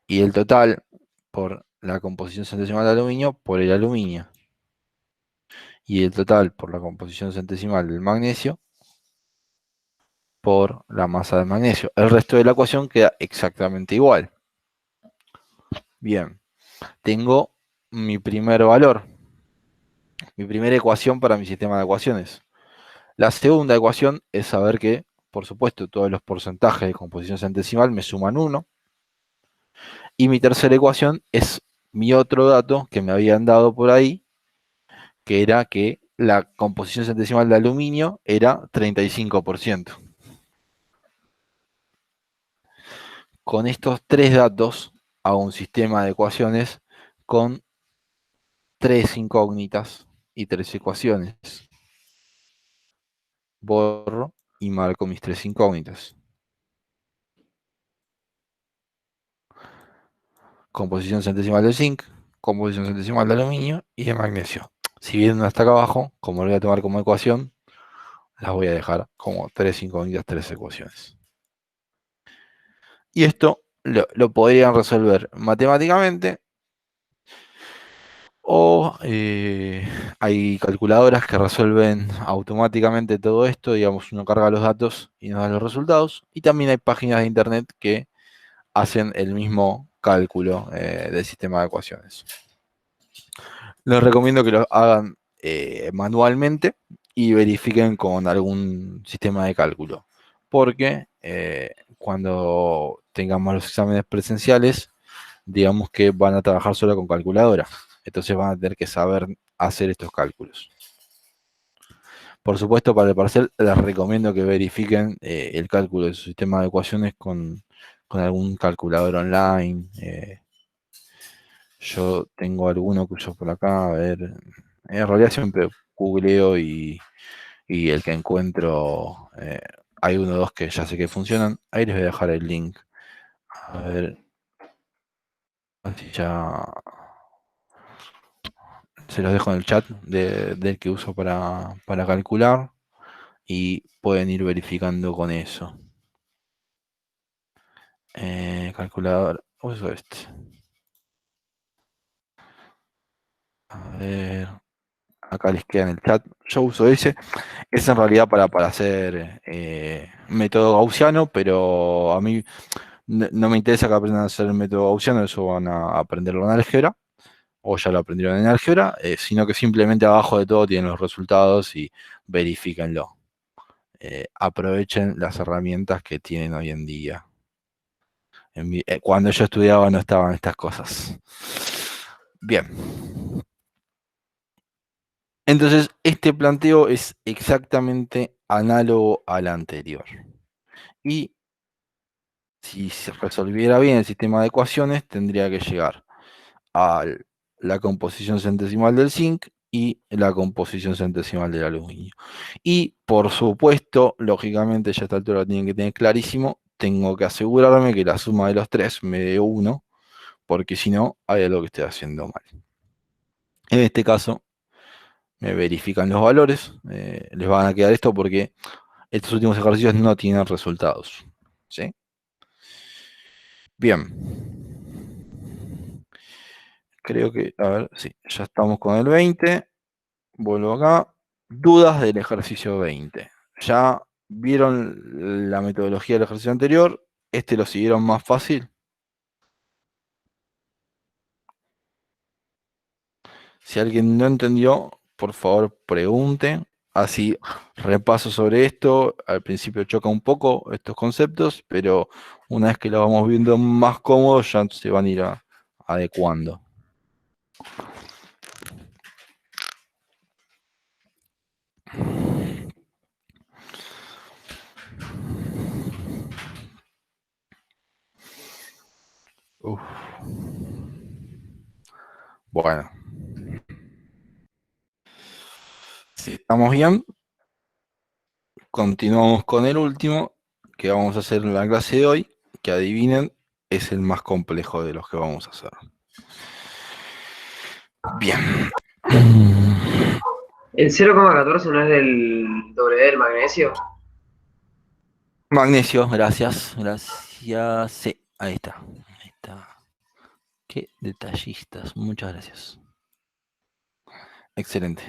Speaker 1: Y el total por la composición centesimal del aluminio por el aluminio. Y el total por la composición centesimal del magnesio por la masa de magnesio. El resto de la ecuación queda exactamente igual. Bien, tengo mi primer valor, mi primera ecuación para mi sistema de ecuaciones. La segunda ecuación es saber que, por supuesto, todos los porcentajes de composición centesimal me suman 1. Y mi tercera ecuación es mi otro dato que me habían dado por ahí, que era que la composición centesimal de aluminio era 35%. Con estos tres datos hago un sistema de ecuaciones con 3 incógnitas y 3 ecuaciones. Borro y marco mis 3 incógnitas. Composición centesimal del zinc, composición centesimal de aluminio y de magnesio. Si vienen hasta acá abajo, como lo voy a tomar como ecuación, las voy a dejar como 3 incógnitas, 3 ecuaciones. Y esto lo podrían resolver matemáticamente o hay calculadoras que resuelven automáticamente todo esto. Digamos, uno carga los datos y nos da los resultados. Y también hay páginas de internet que hacen el mismo cálculo del sistema de ecuaciones. Les recomiendo que lo hagan manualmente y verifiquen con algún sistema de cálculo. Porque cuando tengamos los exámenes presenciales, digamos que van a trabajar solo con calculadora. Entonces van a tener que saber hacer estos cálculos. Por supuesto, para el parcial les recomiendo que verifiquen el cálculo de su sistema de ecuaciones con algún calculador online. Yo tengo alguno que uso por acá, a ver. En realidad siempre googleo y el que encuentro, hay uno o dos que ya sé que funcionan. Ahí les voy a dejar el link. A ver. Así ya se los dejo en el chat del que uso para calcular. Y pueden ir verificando con eso. Calculador, uso este. A ver, acá les queda en el chat. Yo uso ese. Es en realidad para hacer método gaussiano, pero a mí no me interesa que aprendan a hacer el método gaussiano, eso van a aprenderlo en álgebra, o ya lo aprendieron en álgebra, sino que simplemente abajo de todo tienen los resultados y verifíquenlo. Aprovechen las herramientas que tienen hoy en día. Cuando yo estudiaba no estaban estas cosas. Bien. Entonces, este planteo es exactamente análogo al anterior. Y si se resolviera bien el sistema de ecuaciones, tendría que llegar a la composición centesimal del zinc y la composición centesimal del aluminio. Y, por supuesto, lógicamente, ya a esta altura lo tienen que tener clarísimo, tengo que asegurarme que la suma de los tres me dé 1, porque si no, hay algo que estoy haciendo mal. En este caso, me verifican los valores, les van a quedar esto porque estos últimos ejercicios no tienen resultados. ¿Sí? Bien. Creo que, a ver, sí, ya estamos con el 20. Vuelvo acá. Dudas del ejercicio 20. Ya vieron la metodología del ejercicio anterior. Este lo siguieron más fácil. Si alguien no entendió, por favor pregunte. Así repaso sobre esto. Al principio choca un poco estos conceptos, pero una vez que lo vamos viendo más cómodo, ya se van a ir adecuando. Uf. Bueno. Si estamos bien, continuamos con el último que vamos a hacer en la clase de hoy, que adivinen, es el más complejo de los que vamos a hacer. Bien.
Speaker 3: ¿El 0,14 no es del W del magnesio?
Speaker 1: Magnesio, gracias. Gracias. Sí, ahí está. Ahí está. Qué detallistas. Muchas gracias. Excelente.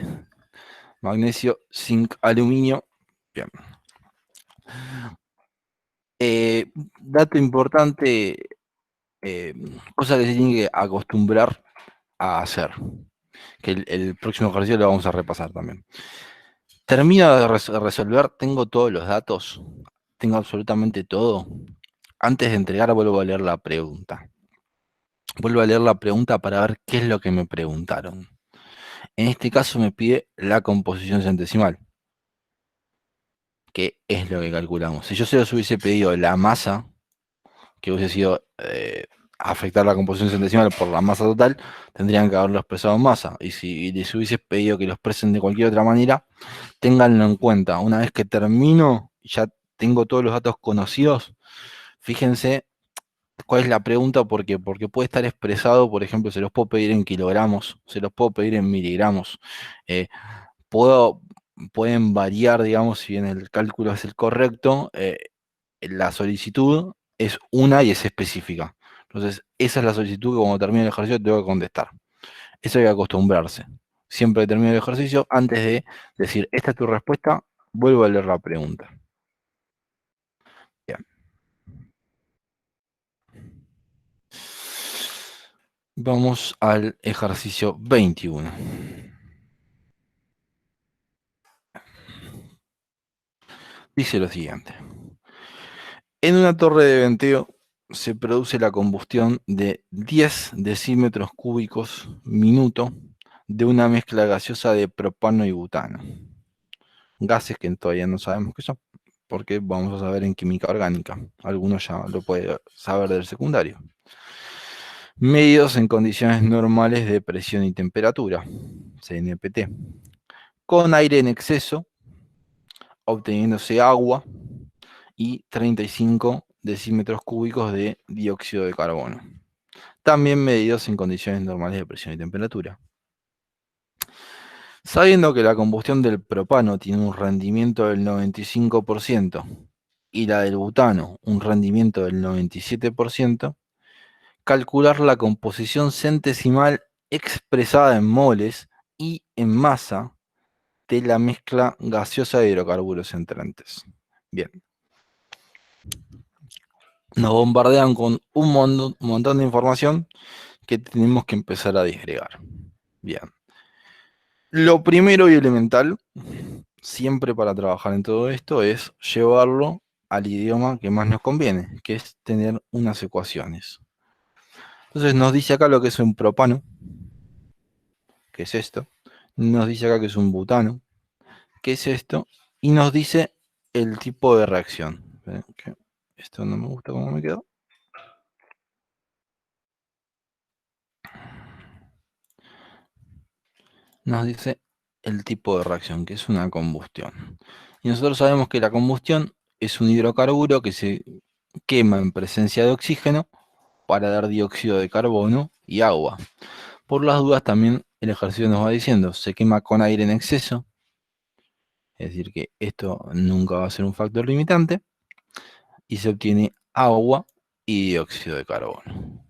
Speaker 1: Magnesio, zinc, aluminio. Bien. Dato importante, cosa que se tiene que acostumbrar a hacer, que el próximo ejercicio lo vamos a repasar también. Termino de resolver, tengo todos los datos, tengo absolutamente todo. Antes de entregar vuelvo a leer la pregunta. Vuelvo a leer la pregunta para ver qué es lo que me preguntaron. En este caso me pide la composición centesimal, que es lo que calculamos. Si yo se los hubiese pedido la masa, que hubiese sido afectar la composición centesimal por la masa total, tendrían que haberlo expresado en masa. Y si les hubiese pedido que lo expresen de cualquier otra manera, ténganlo en cuenta. Una vez que termino, ya tengo todos los datos conocidos, fíjense cuál es la pregunta, porque puede estar expresado, por ejemplo, se los puedo pedir en kilogramos, se los puedo pedir en miligramos. Pueden variar, digamos, si bien el cálculo es el correcto, la solicitud es una y es específica. Entonces, esa es la solicitud que cuando termine el ejercicio tengo que contestar. Eso hay que acostumbrarse. Siempre que termine el ejercicio, antes de decir, esta es tu respuesta, vuelvo a leer la pregunta. Bien. Vamos al ejercicio 21. Dice lo siguiente. En una torre de venteo se produce la combustión de 10 decímetros cúbicos minuto de una mezcla gaseosa de propano y butano. Gases que todavía no sabemos qué son, porque vamos a saber en química orgánica. Algunos ya lo pueden saber del secundario. Medidos en condiciones normales de presión y temperatura, CNPT, con aire en exceso, obteniéndose agua y 35 decímetros cúbicos de dióxido de carbono. También medidos en condiciones normales de presión y temperatura. Sabiendo que la combustión del propano tiene un rendimiento del 95% y la del butano un rendimiento del 97%, calcular la composición centesimal expresada en moles y en masa de la mezcla gaseosa de hidrocarburos entrantes. Bien. Nos bombardean con un montón de información que tenemos que empezar a disgregar. Bien. Lo primero y elemental, siempre para trabajar en todo esto, es llevarlo al idioma que más nos conviene, que es tener unas ecuaciones. Entonces nos dice acá lo que es un propano, que es esto. Nos dice acá que es un butano, que es esto. Y nos dice el tipo de reacción. Esto no me gusta cómo me quedó. Nos dice el tipo de reacción, que es una combustión. Y nosotros sabemos que la combustión es un hidrocarburo que se quema en presencia de oxígeno para dar dióxido de carbono y agua. Por las dudas también el ejercicio nos va diciendo, se quema con aire en exceso, es decir que esto nunca va a ser un factor limitante, y se obtiene agua y dióxido de carbono.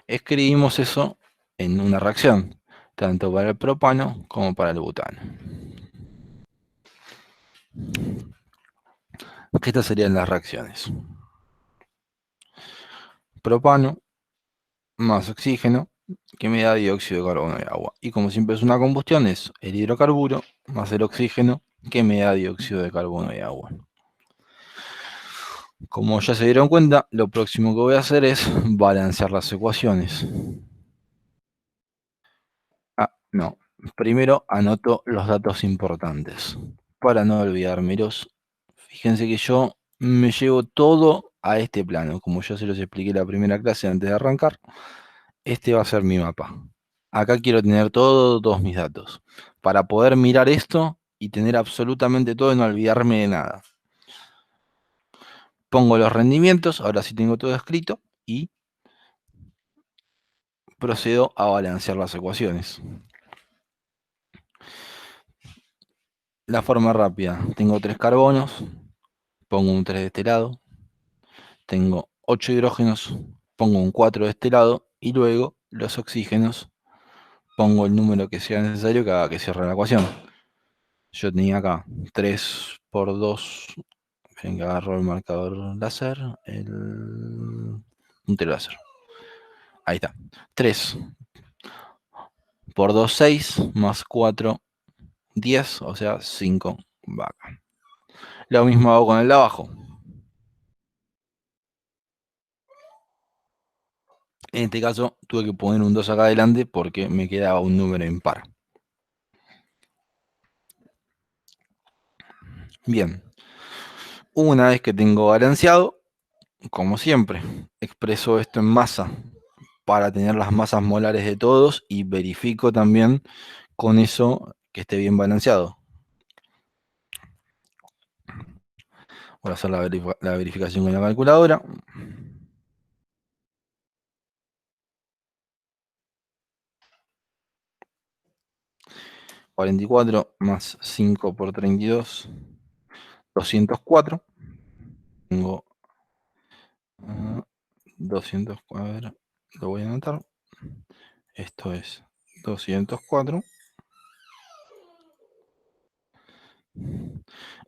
Speaker 1: Escribimos eso en una reacción, tanto para el propano como para el butano. Estas serían las reacciones. Propano más oxígeno, que me da dióxido de carbono y agua. Y como siempre es una combustión, es el hidrocarburo más el oxígeno, que me da dióxido de carbono y agua. Como ya se dieron cuenta, lo próximo que voy a hacer es balancear las ecuaciones. No. Primero anoto los datos importantes, para no olvidármelos. Fíjense que yo me llevo todo a este plano. Como ya se los expliqué en la primera clase antes de arrancar, este va a ser mi mapa. Acá quiero tener todos mis datos, para poder mirar esto y tener absolutamente todo y no olvidarme de nada. Pongo los rendimientos, ahora sí tengo todo escrito, y procedo a balancear las ecuaciones. La forma rápida, tengo 3 carbonos, pongo un 3 de este lado, tengo 8 hidrógenos, pongo un 4 de este lado, y luego los oxígenos, pongo el número que sea necesario que cierre la ecuación. Yo tenía acá 3 por 2, Esperen que agarro el marcador láser, el puntero láser. Ahí está. 3 por 2, 6, más 4, 10, o sea, 5 va acá. Lo mismo hago con el de abajo. En este caso tuve que poner un 2 acá adelante porque me quedaba un número impar. Bien. Una vez que tengo balanceado, como siempre, expreso esto en masa para tener las masas molares de todos y verifico también con eso que esté bien balanceado. Voy a hacer la verificación con la calculadora. $44 más 5 por 32, 204. Tengo 204, lo voy a anotar. Esto es 204.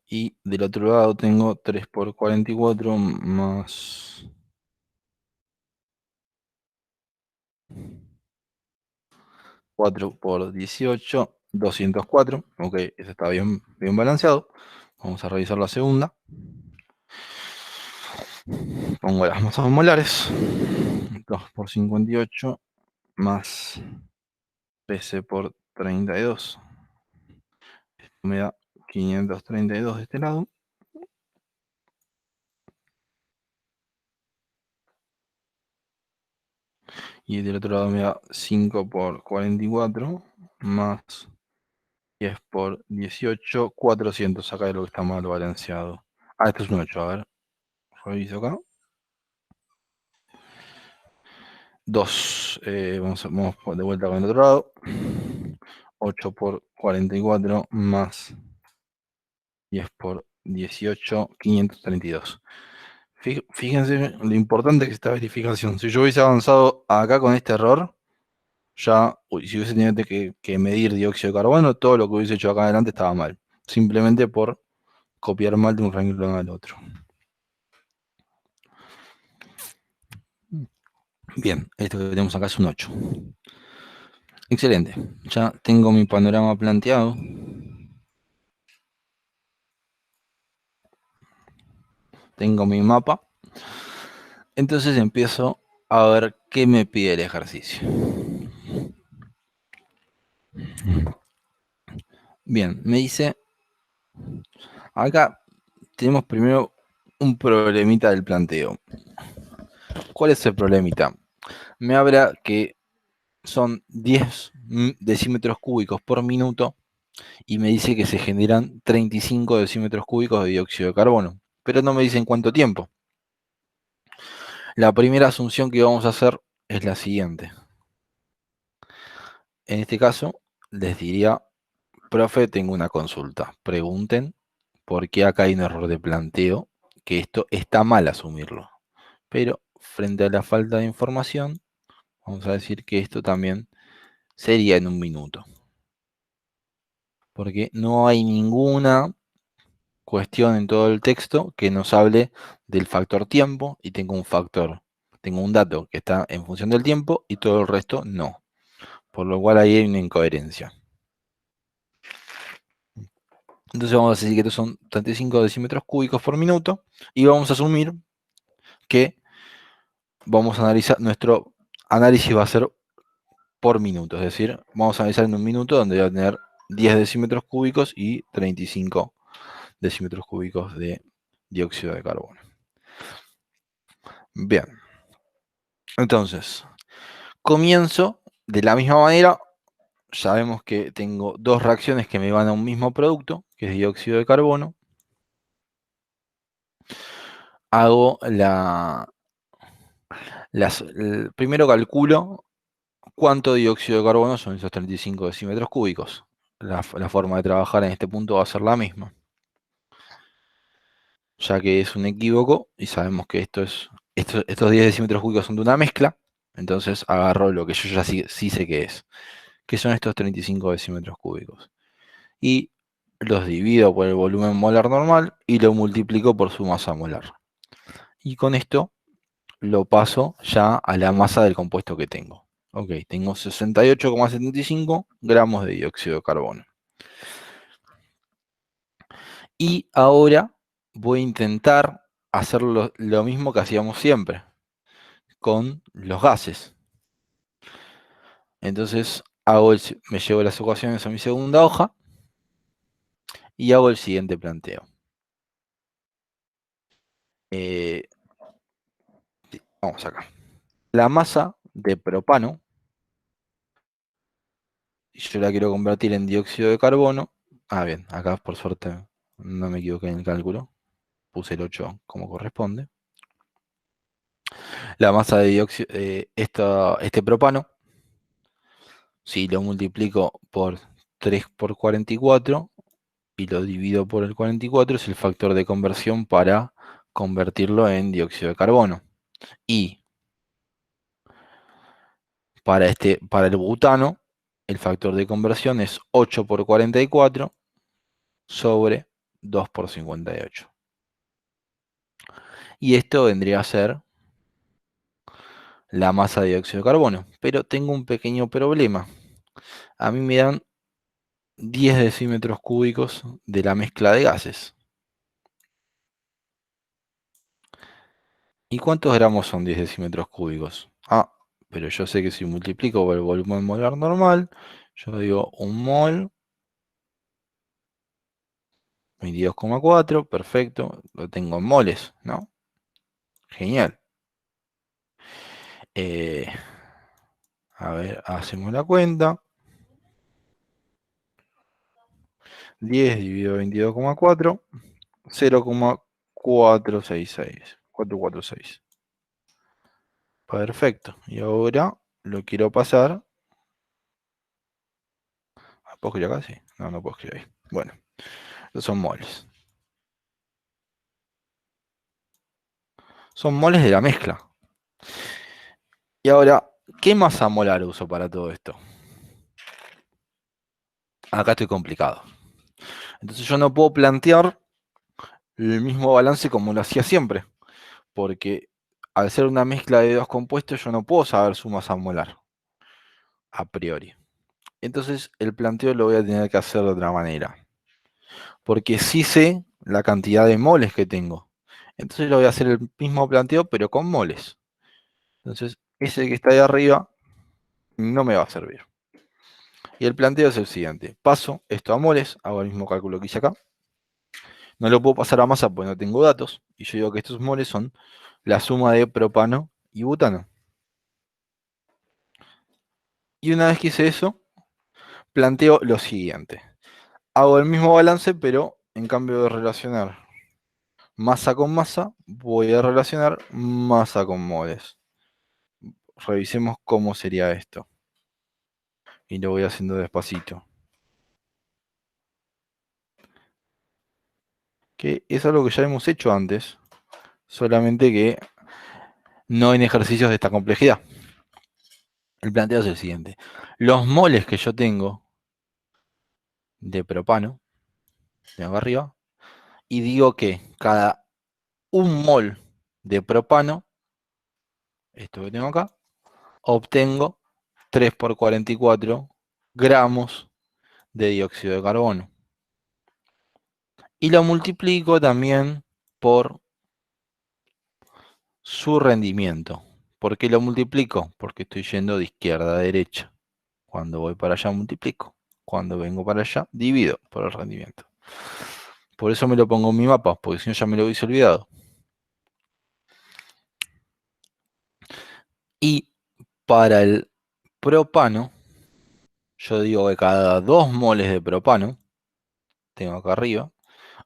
Speaker 1: Y del otro lado tengo 3 por 44 más 4 por 18, 204. Ok, eso está bien balanceado. Vamos a revisar la segunda. Pongo las masas molares. 2 por 58 más 13 por 32. Esto me da 532 de este lado. Y del otro lado me da 5 por 44 más 10 por 18, 400. Acá es lo que está mal balanceado. Ah, esto es un 8, a ver. Reviso acá. 2. Vamos de vuelta con el otro lado. 8 por 44 más 10 por 18, 532. Fíjense lo importante que es esta verificación. Si yo hubiese avanzado acá con este error, ya, si hubiese tenido que medir dióxido de carbono, todo lo que hubiese hecho acá adelante estaba mal. Simplemente por copiar mal de un renglón al otro. Bien, esto que tenemos acá es un 8. Excelente. Ya tengo mi panorama planteado. Tengo mi mapa. Entonces empiezo a ver qué me pide el ejercicio. Bien, me dice, acá tenemos primero un problemita del planteo. ¿Cuál es el problemita? Me habla que son 10 decímetros cúbicos por minuto y me dice que se generan 35 decímetros cúbicos de dióxido de carbono, pero no me dicen cuánto tiempo. La primera asunción que vamos a hacer es la siguiente. En este caso, les diría, profe, tengo una consulta. Pregunten por qué acá hay un error de planteo, que esto está mal asumirlo. Pero frente a la falta de información, vamos a decir que esto también sería en un minuto. Porque no hay ninguna cuestión en todo el texto que nos hable del factor tiempo y tengo un dato que está en función del tiempo y todo el resto no. Por lo cual ahí hay una incoherencia. Entonces vamos a decir que estos son 35 decímetros cúbicos por minuto y vamos a asumir que vamos a analizar, nuestro análisis va a ser por minuto, es decir, vamos a analizar en un minuto donde va a tener 10 decímetros cúbicos y 35 decímetros cúbicos de dióxido de carbono. Bien, entonces, comienzo de la misma manera. Sabemos que tengo dos reacciones que me van a un mismo producto, que es dióxido de carbono. Hago primero calculo cuánto dióxido de carbono son esos 35 decímetros cúbicos. La forma de trabajar en este punto va a ser la misma, ya que es un equívoco y sabemos que estos 10 decímetros cúbicos son de una mezcla. Entonces agarro lo que yo ya sí sé que son estos 35 decímetros cúbicos. Y los divido por el volumen molar normal y lo multiplico por su masa molar. Y con esto lo paso ya a la masa del compuesto que tengo. Ok, tengo 68,75 gramos de dióxido de carbono. Y ahora voy a intentar hacer lo mismo que hacíamos siempre con los gases. Entonces me llevo las ecuaciones a mi segunda hoja y hago el siguiente planteo. Vamos acá. La masa de propano, yo la quiero convertir en dióxido de carbono. Ah, bien, acá por suerte no me equivoqué en el cálculo. Puse el 8 como corresponde. La masa de dióxido, este propano, si lo multiplico por 3 por 44 y lo divido por el 44, es el factor de conversión para convertirlo en dióxido de carbono. Y para el butano, el factor de conversión es 8 por 44 sobre 2 por 58. Y esto vendría a ser la masa de dióxido de carbono. Pero tengo un pequeño problema. A mí me dan 10 decímetros cúbicos de la mezcla de gases. ¿Y cuántos gramos son 10 decímetros cúbicos? Ah, pero yo sé que si multiplico por el volumen molar normal, yo digo 1 mol, 22,4, perfecto, lo tengo en moles, ¿no? Genial. A ver, hacemos la cuenta. 10 dividido 22,4, 0,466. 446. Perfecto. Y ahora lo quiero pasar. ¿Puedo escribir acá? Sí. No, no puedo escribir ahí. Bueno, estos son moles. Son moles de la mezcla. Y ahora, ¿qué masa molar uso para todo esto? Acá estoy complicado. Entonces yo no puedo plantear el mismo balance como lo hacía siempre. Porque al ser una mezcla de dos compuestos, yo no puedo saber su masa molar. A priori. Entonces el planteo lo voy a tener que hacer de otra manera. Porque sí sé la cantidad de moles que tengo. Entonces lo voy a hacer el mismo planteo, pero con moles. Entonces, ese que está ahí arriba no me va a servir. Y el planteo es el siguiente. Paso esto a moles, hago el mismo cálculo que hice acá. No lo puedo pasar a masa porque no tengo datos. Y yo digo que estos moles son la suma de propano y butano. Y una vez que hice eso, planteo lo siguiente. Hago el mismo balance, pero en cambio de relacionar masa con masa, voy a relacionar masa con moles. Revisemos cómo sería esto. Y lo voy haciendo despacito. Que es algo que ya hemos hecho antes, solamente que no en ejercicios de esta complejidad. El planteo es el siguiente. Los moles que yo tengo de propano, de acá arriba, y digo que cada 1 mol de propano, esto que tengo acá, obtengo 3 por 44 gramos de dióxido de carbono. Y lo multiplico también por su rendimiento. ¿Por qué lo multiplico? Porque estoy yendo de izquierda a derecha. Cuando voy para allá multiplico. Cuando vengo para allá divido por el rendimiento. Por eso me lo pongo en mi mapa, porque si no ya me lo hubiese olvidado. Y para el propano, yo digo que cada 2 moles de propano, tengo acá arriba,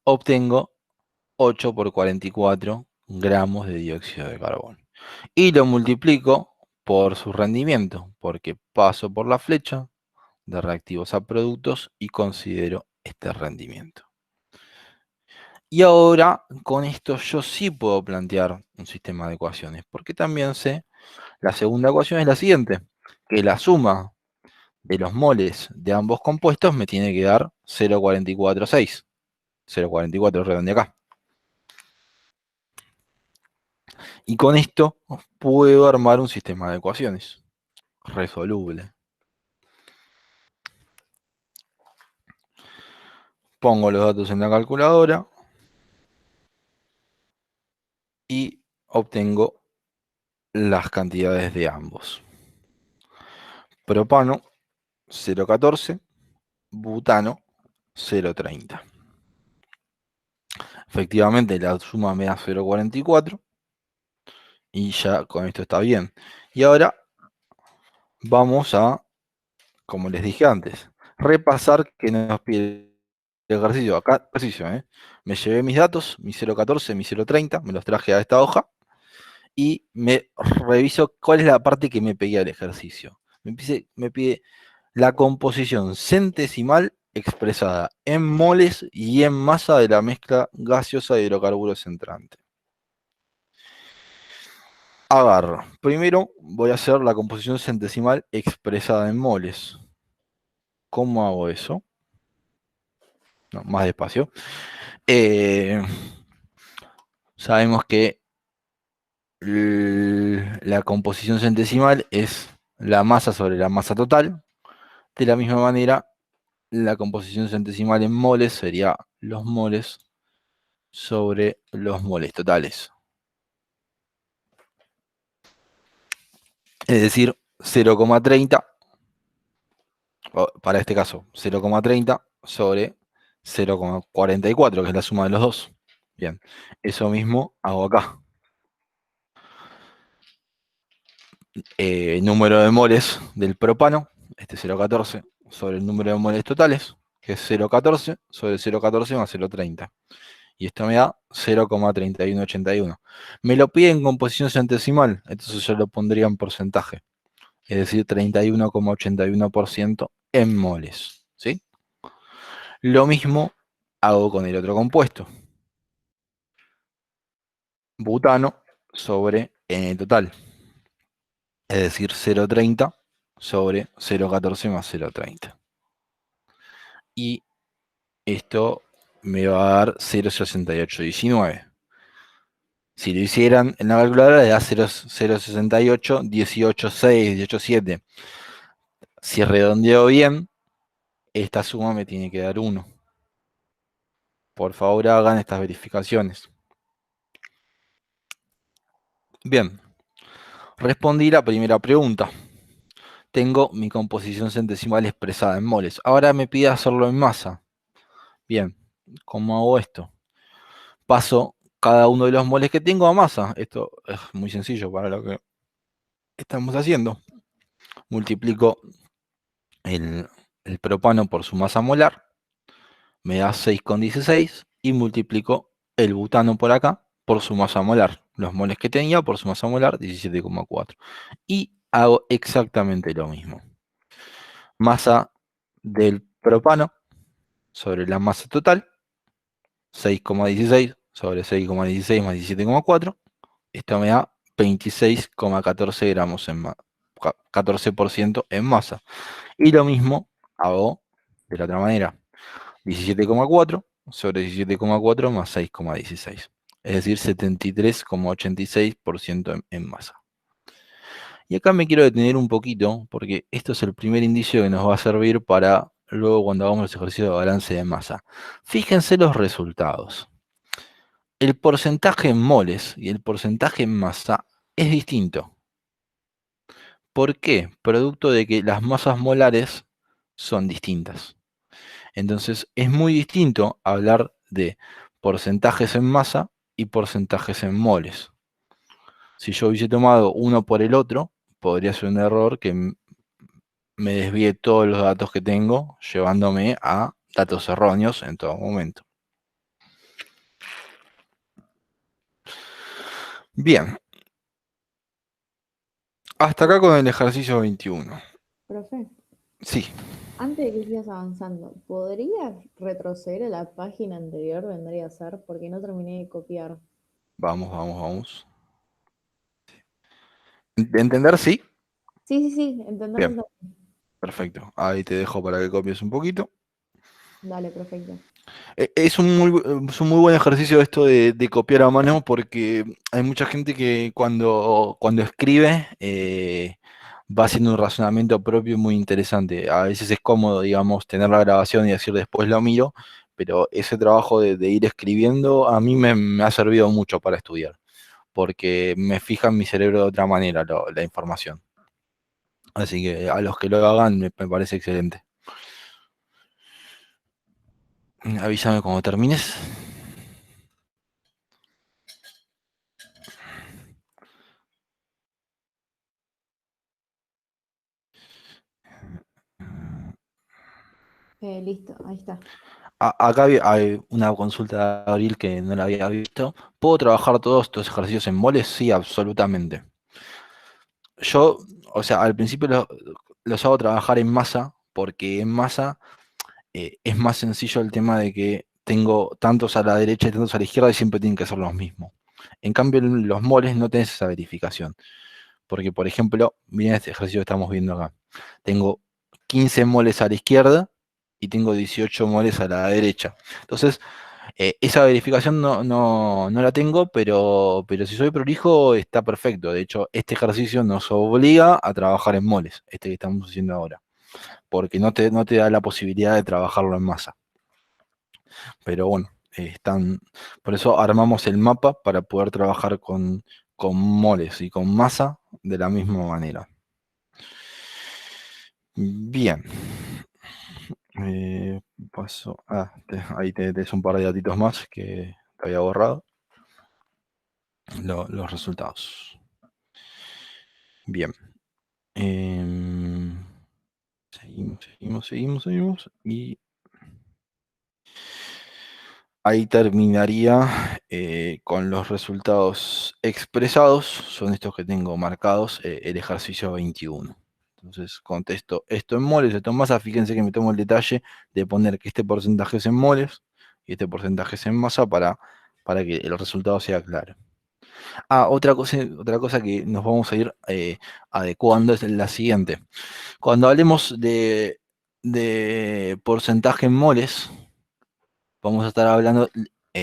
Speaker 1: obtengo 8 por 44 gramos de dióxido de carbono. Y lo multiplico por su rendimiento, porque paso por la flecha de reactivos a productos y considero este rendimiento. Y ahora, con esto yo sí puedo plantear un sistema de ecuaciones, porque también sé, la segunda ecuación es la siguiente, que la suma de los moles de ambos compuestos me tiene que dar 0,446. 0,44 redondea acá. Y con esto puedo armar un sistema de ecuaciones resoluble. Pongo los datos en la calculadora y obtengo las cantidades de ambos. Propano 0,14, butano 0,30. Efectivamente la suma me da 0,44 y ya con esto está bien. Y ahora vamos a, como les dije antes, repasar que nos pide el ejercicio. Acá, ejercicio, me llevé mis datos, mi 0,14, mi 0,30, me los traje a esta hoja y me reviso cuál es la parte que me pedía el ejercicio. Me pide la composición centesimal expresada en moles y en masa de la mezcla gaseosa de hidrocarburos entrante. Agarro. Primero voy a hacer la composición centesimal expresada en moles. ¿Cómo hago eso? No, más despacio. Sabemos que la composición centesimal es la masa sobre la masa total. De la misma manera, la composición centesimal en moles sería los moles sobre los moles totales. Es decir, 0,30, para este caso, 0,30 sobre 0,44, que es la suma de los dos. Bien, eso mismo hago acá. Número de moles del propano, este 0,14, sobre el número de moles totales, que es 0,14 sobre 0,14 más 0,30. Y esto me da 0,3181. Me lo pide en composición centesimal, entonces yo lo pondría en porcentaje. Es decir, 31,81% en moles. ¿Sí? Lo mismo hago con el otro compuesto. Butano sobre N total. Es decir, 0,30 sobre 0,14 más 0,30. Y esto me va a dar 0,6819. Si lo hicieran en la calculadora, le da 0,068, 18,6, 18,7. Si redondeo bien, esta suma me tiene que dar 1. Por favor, hagan estas verificaciones. Bien, respondí la primera pregunta. Tengo mi composición centesimal expresada en moles. Ahora me pide hacerlo en masa. Bien, ¿cómo hago esto? Paso cada uno de los moles que tengo a masa. Esto es muy sencillo para lo que estamos haciendo. Multiplico el propano por su masa molar. Me da 6,16 y multiplico el butano por acá por su masa molar. Los moles que tenía por su masa molar, 17,4. Y hago exactamente lo mismo. Masa del propano sobre la masa total, 6,16 sobre 6,16 más 17,4. Esto me da 26,14 gramos en 14% en masa. Y lo mismo hago de la otra manera. 17,4 sobre 17,4 más 6,16. Es decir, 73,86% en masa. Y acá me quiero detener un poquito, porque esto es el primer indicio que nos va a servir para luego cuando hagamos los ejercicios de balance de masa. Fíjense los resultados. El porcentaje en moles y el porcentaje en masa es distinto. ¿Por qué? Producto de que las masas molares son distintas. Entonces es muy distinto hablar de porcentajes en masa y porcentajes en moles. Si yo hubiese tomado uno por el otro, podría ser un error que me desvíe todos los datos que tengo, llevándome a datos erróneos en todo momento. Bien. Hasta acá con el ejercicio 21.
Speaker 5: Profe,
Speaker 1: Sí,
Speaker 5: antes de que sigas avanzando, ¿podrías retroceder a la página anterior? Vendría a ser, porque no terminé de copiar.
Speaker 1: vamos. ¿De entender? Sí.
Speaker 5: Sí, entender
Speaker 1: Bien.
Speaker 5: eso.
Speaker 1: Perfecto. Ahí te dejo para que copies un poquito.
Speaker 5: Dale, perfecto.
Speaker 1: Es un muy buen ejercicio esto de copiar a mano porque hay mucha gente que cuando escribe va haciendo un razonamiento propio muy interesante. A veces es cómodo, digamos, tener la grabación y decir después lo miro, pero ese trabajo de ir escribiendo a mí me ha servido mucho para estudiar, porque me fija en mi cerebro de otra manera la información. Así que a los que lo hagan me parece excelente. Avísame cuando termines.
Speaker 5: Listo, ahí está.
Speaker 1: Acá hay una consulta de Abril que no la había visto. ¿Puedo trabajar todos estos ejercicios en moles? Sí, absolutamente. Yo, o sea, al principio los hago trabajar en masa, porque en masa es más sencillo el tema de que tengo tantos a la derecha y tantos a la izquierda y siempre tienen que ser los mismos. En cambio, en los moles no tenés esa verificación. Porque, por ejemplo, miren este ejercicio que estamos viendo acá. Tengo 15 moles a la izquierda y tengo 18 moles a la derecha. Entonces, esa verificación no la tengo, pero si soy prolijo está perfecto. De hecho, este ejercicio nos obliga a trabajar en moles, este que estamos haciendo ahora, porque no te da la posibilidad de trabajarlo en masa. Pero bueno, por eso armamos el mapa para poder trabajar con moles y con masa de la misma manera. Bien. Paso. Ahí tenés un par de datitos más que te había borrado. Los resultados. Bien. Seguimos. Y ahí terminaría con los resultados expresados. Son estos que tengo marcados, el ejercicio 21. Entonces contesto esto en moles, esto en masa. Fíjense que me tomo el detalle de poner que este porcentaje es en moles y este porcentaje es en masa para que el resultado sea claro. Otra cosa que nos vamos a ir adecuando es la siguiente. Cuando hablemos de porcentaje en moles, vamos a estar hablando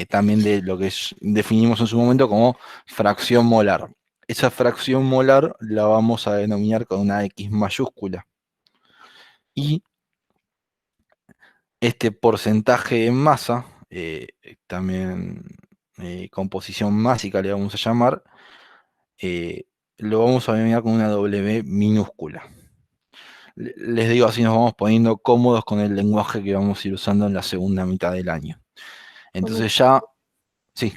Speaker 1: también de lo que definimos en su momento como fracción molar. Esa fracción molar la vamos a denominar con una X mayúscula. Y este porcentaje en masa, también composición másica le vamos a llamar, lo vamos a denominar con una W minúscula. Les digo, así nos vamos poniendo cómodos con el lenguaje que vamos a ir usando en la segunda mitad del año. Entonces ya, sí,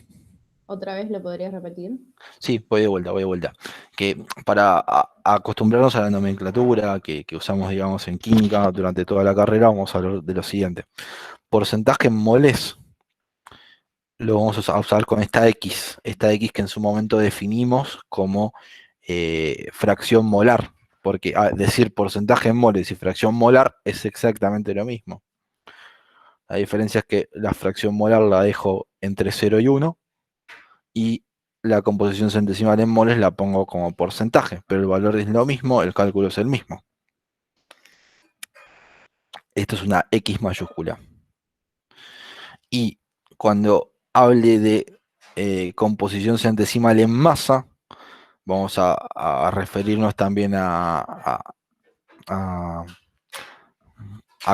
Speaker 5: ¿Otra vez lo podrías repetir?
Speaker 1: sí, voy de vuelta. Que para acostumbrarnos a la nomenclatura que usamos, digamos, en química durante toda la carrera, vamos a hablar de lo siguiente. Porcentaje en moles lo vamos a usar con esta X que en su momento definimos como fracción molar, porque decir porcentaje en moles y fracción molar es exactamente lo mismo. La diferencia es que la fracción molar la dejo entre 0 y 1 y la composición centesimal en moles la pongo como porcentaje, pero el valor es lo mismo, el cálculo es el mismo. Esto es una X mayúscula. Y cuando hable de composición centesimal en masa, vamos a referirnos también a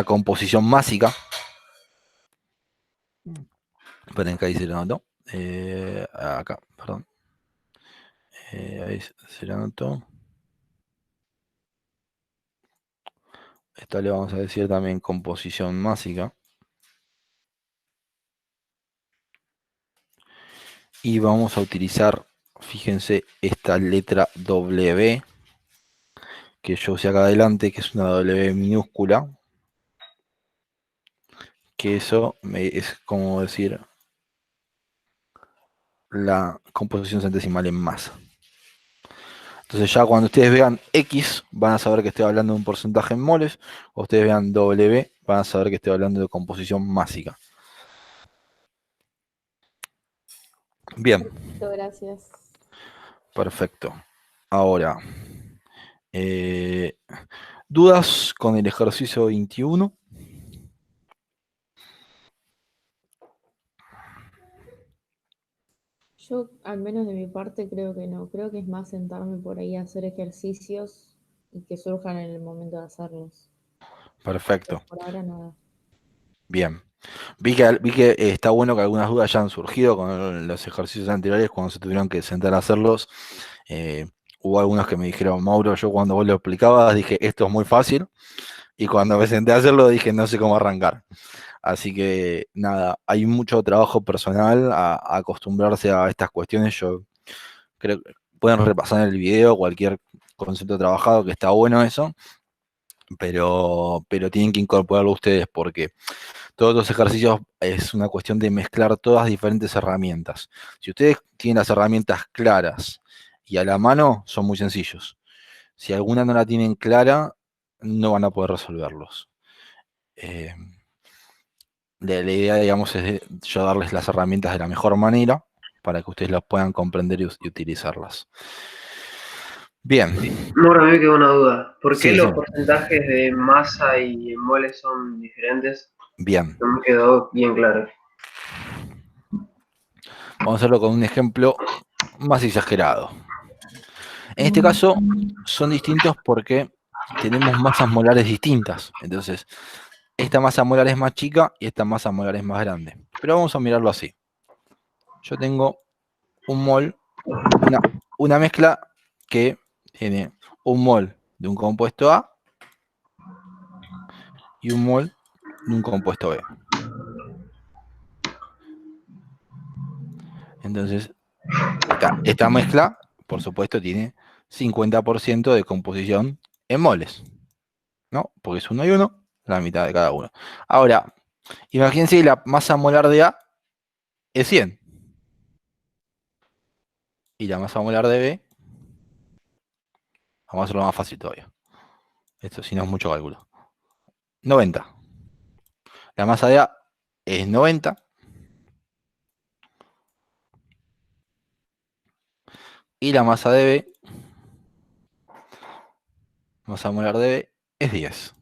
Speaker 1: composición másica. Esperen que ahí se lo anotó. Acá, perdón. Ahí se lo anotó. Esto le vamos a decir también composición másica. Y vamos a utilizar, fíjense, esta letra W que yo usé acá adelante, que es una W minúscula. Que eso es como decir la composición centesimal en masa. Entonces ya cuando ustedes vean X, van a saber que estoy hablando de un porcentaje en moles. O ustedes vean W, van a saber que estoy hablando de composición másica. Bien.
Speaker 5: Perfecto, gracias.
Speaker 1: Perfecto. Ahora, ¿Dudas con el ejercicio 21?
Speaker 5: Yo, al menos de mi parte, creo que no. Creo que es más sentarme por ahí a hacer ejercicios y que surjan en el momento de hacerlos.
Speaker 1: Perfecto.
Speaker 5: Por ahora nada.
Speaker 1: Bien. Vi que está bueno que algunas dudas ya han surgido con los ejercicios anteriores cuando se tuvieron que sentar a hacerlos. Hubo algunos que me dijeron, Mauro, yo cuando vos lo explicabas dije, esto es muy fácil. Y cuando me senté a hacerlo dije, no sé cómo arrancar. Así que nada, hay mucho trabajo personal a acostumbrarse a estas cuestiones. Yo creo que pueden repasar en el video cualquier concepto trabajado, que está bueno eso, pero tienen que incorporarlo ustedes porque todos los ejercicios es una cuestión de mezclar todas diferentes herramientas. Si ustedes tienen las herramientas claras y a la mano, son muy sencillos. Si alguna no la tienen clara, no van a poder resolverlos. La idea, digamos, es yo darles las herramientas de la mejor manera para que ustedes las puedan comprender y utilizarlas. Bien.
Speaker 3: Mauro, a mí me quedó una duda. ¿Por qué
Speaker 1: Sí,
Speaker 3: los
Speaker 1: sí.
Speaker 3: porcentajes de masa y moles son diferentes?
Speaker 1: Bien.
Speaker 3: No me quedó bien claro.
Speaker 1: Vamos a hacerlo con un ejemplo más exagerado. En este caso, son distintos porque tenemos masas molares distintas. Entonces, esta masa molar es más chica y esta masa molar es más grande. Pero vamos a mirarlo así. Yo tengo un mol, una mezcla que tiene un mol de un compuesto A y un mol de un compuesto B. Entonces, esta mezcla, por supuesto, tiene 50% de composición en moles, ¿no? Porque es 1 y 1, la mitad de cada uno. Ahora, imagínense que la masa molar de A es 100. Y la masa molar de B, vamos a hacerlo más fácil todavía. Esto si no es mucho cálculo. 90. La masa de A es 90. Y la masa de B, masa molar de B, es 10.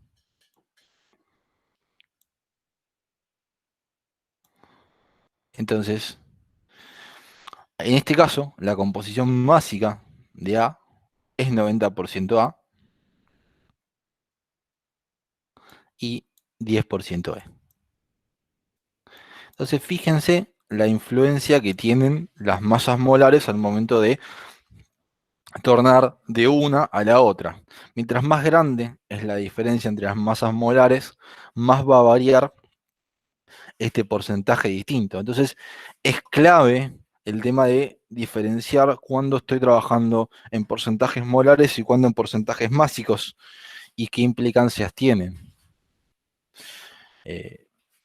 Speaker 1: Entonces, en este caso, la composición básica de A es 90% A y 10% E. Entonces, fíjense la influencia que tienen las masas molares al momento de tornar de una a la otra. Mientras más grande es la diferencia entre las masas molares, más va a variar este porcentaje distinto. Entonces, es clave el tema de diferenciar cuándo estoy trabajando en porcentajes molares y cuándo en porcentajes másicos y qué implicancias tienen.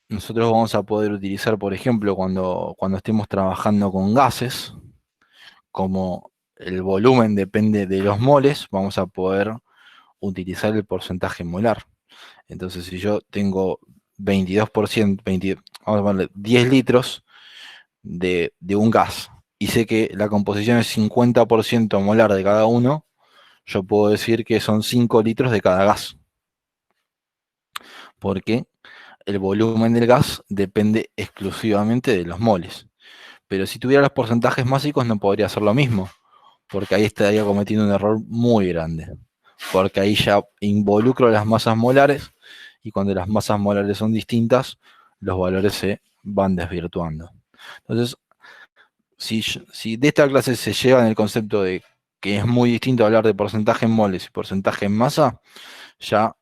Speaker 1: Nosotros vamos a poder utilizar, por ejemplo, cuando estemos trabajando con gases, como el volumen depende de los moles, vamos a poder utilizar el porcentaje molar. Entonces, si yo tengo 22%, vamos a ponerle 10 litros de un gas, y sé que la composición es 50% molar de cada uno, yo puedo decir que son 5 litros de cada gas. Porque el volumen del gas depende exclusivamente de los moles. Pero si tuviera los porcentajes másicos no podría hacer lo mismo, porque ahí estaría cometiendo un error muy grande. Porque ahí ya involucro las masas molares, y cuando las masas molares son distintas, los valores se van desvirtuando. Entonces, si de esta clase se lleva en el concepto de que es muy distinto hablar de porcentaje en moles y porcentaje en masa, ya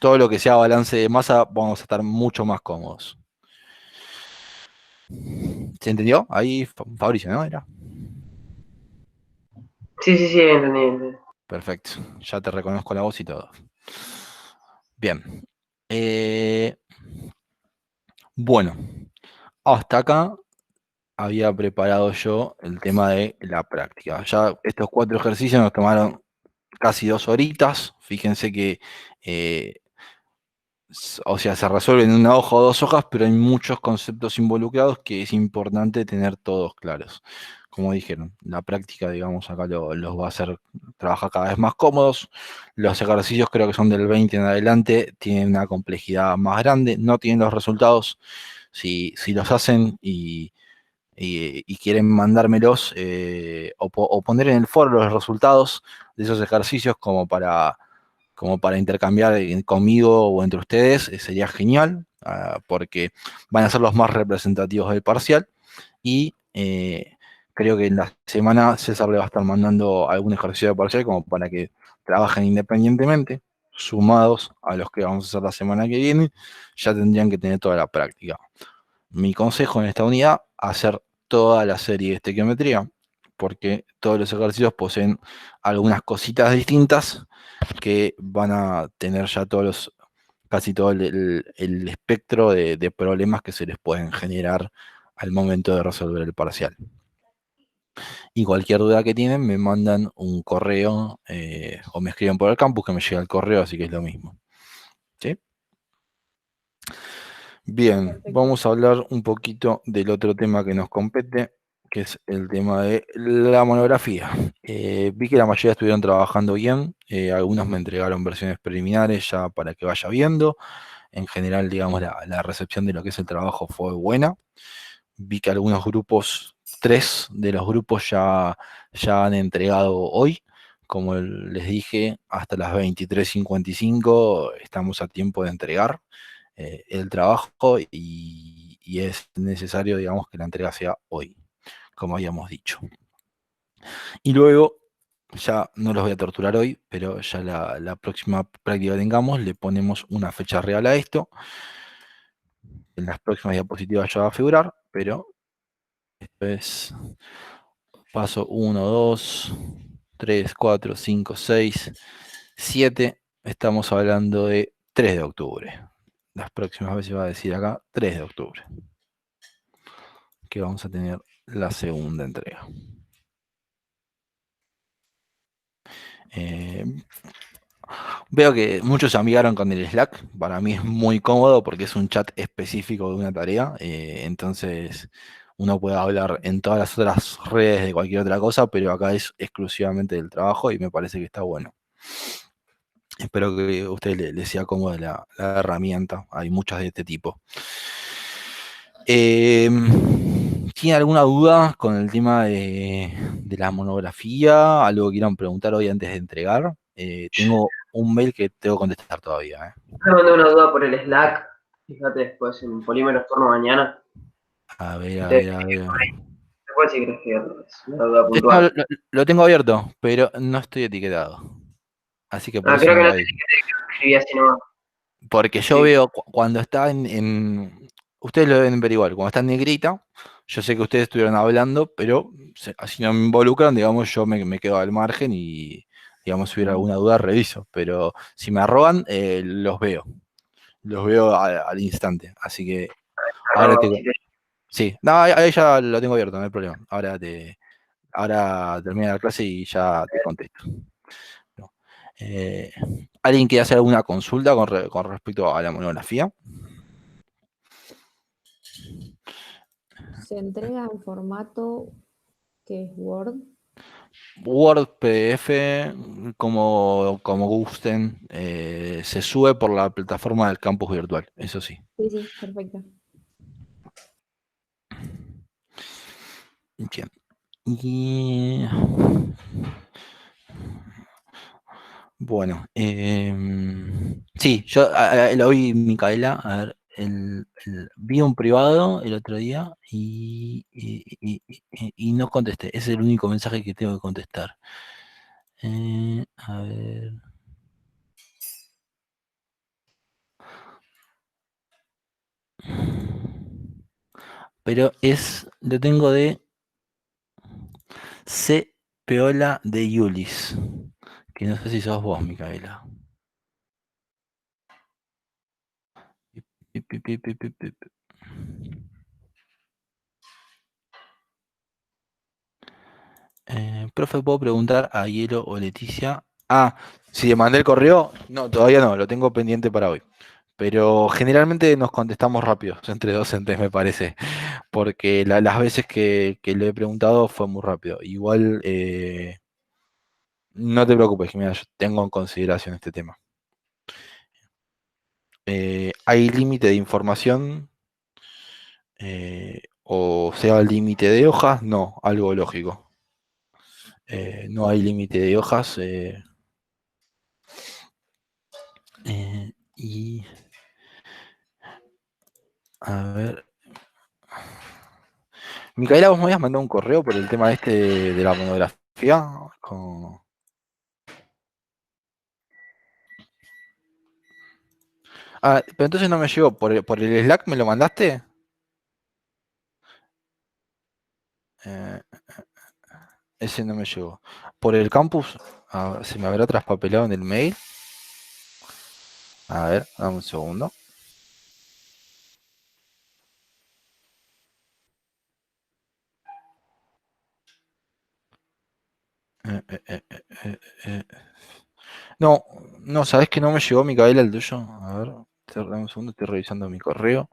Speaker 1: todo lo que sea balance de masa vamos a estar mucho más cómodos. ¿Se entendió? Ahí Fabricio, ¿no? Era.
Speaker 3: Sí, entendí.
Speaker 1: Perfecto, ya te reconozco la voz y todo. Bien. Bueno, hasta acá había preparado yo el tema de la práctica. Ya estos 4 ejercicios nos tomaron casi 2 horitas. Fíjense que, o sea, se resuelven en una hoja o 2 hojas, pero hay muchos conceptos involucrados que es importante tener todos claros. Como dijeron, la práctica, digamos, acá los va a hacer trabajar cada vez más cómodos. Los ejercicios creo que son del 20 en adelante, tienen una complejidad más grande, no tienen los resultados. Si los hacen y quieren mandármelos o poner en el foro los resultados de esos ejercicios como para intercambiar conmigo o entre ustedes, sería genial, porque van a ser los más representativos del parcial. Y creo que en la semana César le va a estar mandando algún ejercicio de parcial como para que trabajen independientemente, sumados a los que vamos a hacer la semana que viene, ya tendrían que tener toda la práctica. Mi consejo en esta unidad, hacer toda la serie de estequiometría, porque todos los ejercicios poseen algunas cositas distintas que van a tener ya casi todo el espectro de problemas que se les pueden generar al momento de resolver el parcial. Y cualquier duda que tienen, me mandan un correo o me escriben por el campus, que me llega el correo, así que es lo mismo. ¿Sí? Bien,
Speaker 5: Perfecto.
Speaker 1: vamos a hablar un poquito del otro tema que nos compete, que es el tema de la monografía. Vi que la mayoría estuvieron trabajando bien, algunos me entregaron versiones preliminares ya para que vaya viendo. En general, digamos, la recepción de lo que es el trabajo fue buena. Vi que algunos grupos, 3 de los grupos ya han entregado hoy. Como les dije, hasta las 23:55 estamos a tiempo de entregar el trabajo y es necesario, digamos, que la entrega sea hoy, como habíamos dicho. Y luego, ya no los voy a torturar hoy, pero ya la próxima práctica que tengamos, le ponemos una fecha real a esto. En las próximas diapositivas ya va a figurar, pero esto es paso 1, 2, 3, 4, 5, 6, 7. Estamos hablando de 3 de octubre. Las próximas veces va a decir acá 3 de octubre. Que vamos a tener la segunda entrega. Veo que muchos se amigaron con el Slack. Para mí es muy cómodo porque es un chat específico de una tarea. Entonces uno puede hablar en todas las otras redes de cualquier otra cosa, pero acá es exclusivamente del trabajo y me parece que está bueno. Espero que a ustedes les sea cómoda la herramienta. Hay muchas de este tipo. ¿Tiene alguna duda con el tema de la monografía? ¿Algo que quieran preguntar hoy antes de entregar? Tengo un mail que tengo que contestar todavía.
Speaker 3: Me mandé una duda por el Slack. Fíjate después en Polímeros Turno Mañana.
Speaker 1: A ver.
Speaker 3: Después si crees que es una duda
Speaker 1: No,
Speaker 3: puntual.
Speaker 1: lo tengo abierto, pero no estoy etiquetado. Así que por eso
Speaker 3: Creo
Speaker 1: no
Speaker 3: que no
Speaker 1: la
Speaker 3: te
Speaker 1: vi.
Speaker 3: escribí así nomás.
Speaker 1: Porque yo
Speaker 3: Sí.
Speaker 1: veo cuando está ustedes lo deben ver igual, cuando está en negrita, yo sé que ustedes estuvieron hablando, pero así no me involucran, digamos, yo me quedo al margen y, digamos, si hubiera alguna duda, reviso. Pero si me arroban, los veo. Los veo al instante. Así que ahora
Speaker 3: Arroba, si te-
Speaker 1: Sí, no, ahí ya lo tengo abierto, no hay problema. Ahora termina la clase y ya te contesto. No. ¿Alguien quiere hacer alguna consulta con respecto a la monografía?
Speaker 5: ¿Se entrega en formato que es Word?
Speaker 1: Word, PDF, como gusten, se sube por la plataforma del campus virtual, eso sí.
Speaker 5: Sí, perfecto.
Speaker 1: Bien. Y bueno, sí, yo lo vi, Micaela, a ver, vi un privado el otro día y no contesté. Es el único mensaje que tengo que contestar. A ver. Pero lo tengo de C. Peola de Yulis, que no sé si sos vos, Micaela. Profe, ¿puedo preguntar a Hielo o Leticia? Si le mandé el correo, no, todavía no, lo tengo pendiente para hoy. Pero generalmente nos contestamos rápido, entre docentes me parece, porque las veces que le he preguntado fue muy rápido. Igual No te preocupes, Jimena, yo tengo en consideración este tema. ¿Hay límite de información? ¿O sea, límite de hojas? No, algo lógico. No hay límite de hojas. Y a ver. Micaela, vos me habías mandado un correo por el tema este de la monografía. Ah, pero entonces no me llegó. ¿Por el Slack me lo mandaste? Eh, ese no me llegó. ¿Por el campus? ¿Se me habrá traspapelado en el mail? A ver, dame un segundo. Eh, eh, eh, eh, eh. No, no, ¿sabés que no me llegó, Micaela, el tuyo? A ver, dame un segundo, estoy revisando mi correo.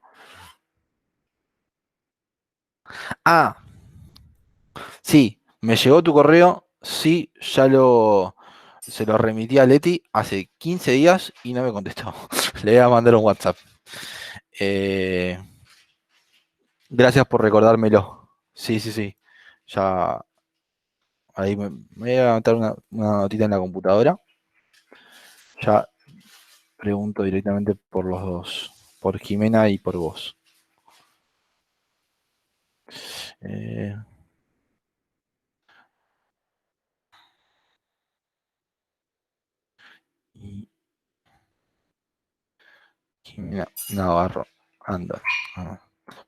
Speaker 1: Ah, sí, me llegó tu correo, sí, se lo remití a Leti hace 15 días y no me contestó. Le voy a mandar un WhatsApp. Eh, gracias por recordármelo. Sí, sí, sí. Ya ahí me voy a anotar una notita en la computadora. Ya pregunto directamente por los dos, por Jimena y por vos. Eh, y Jimena Navarro. Anda. Ah,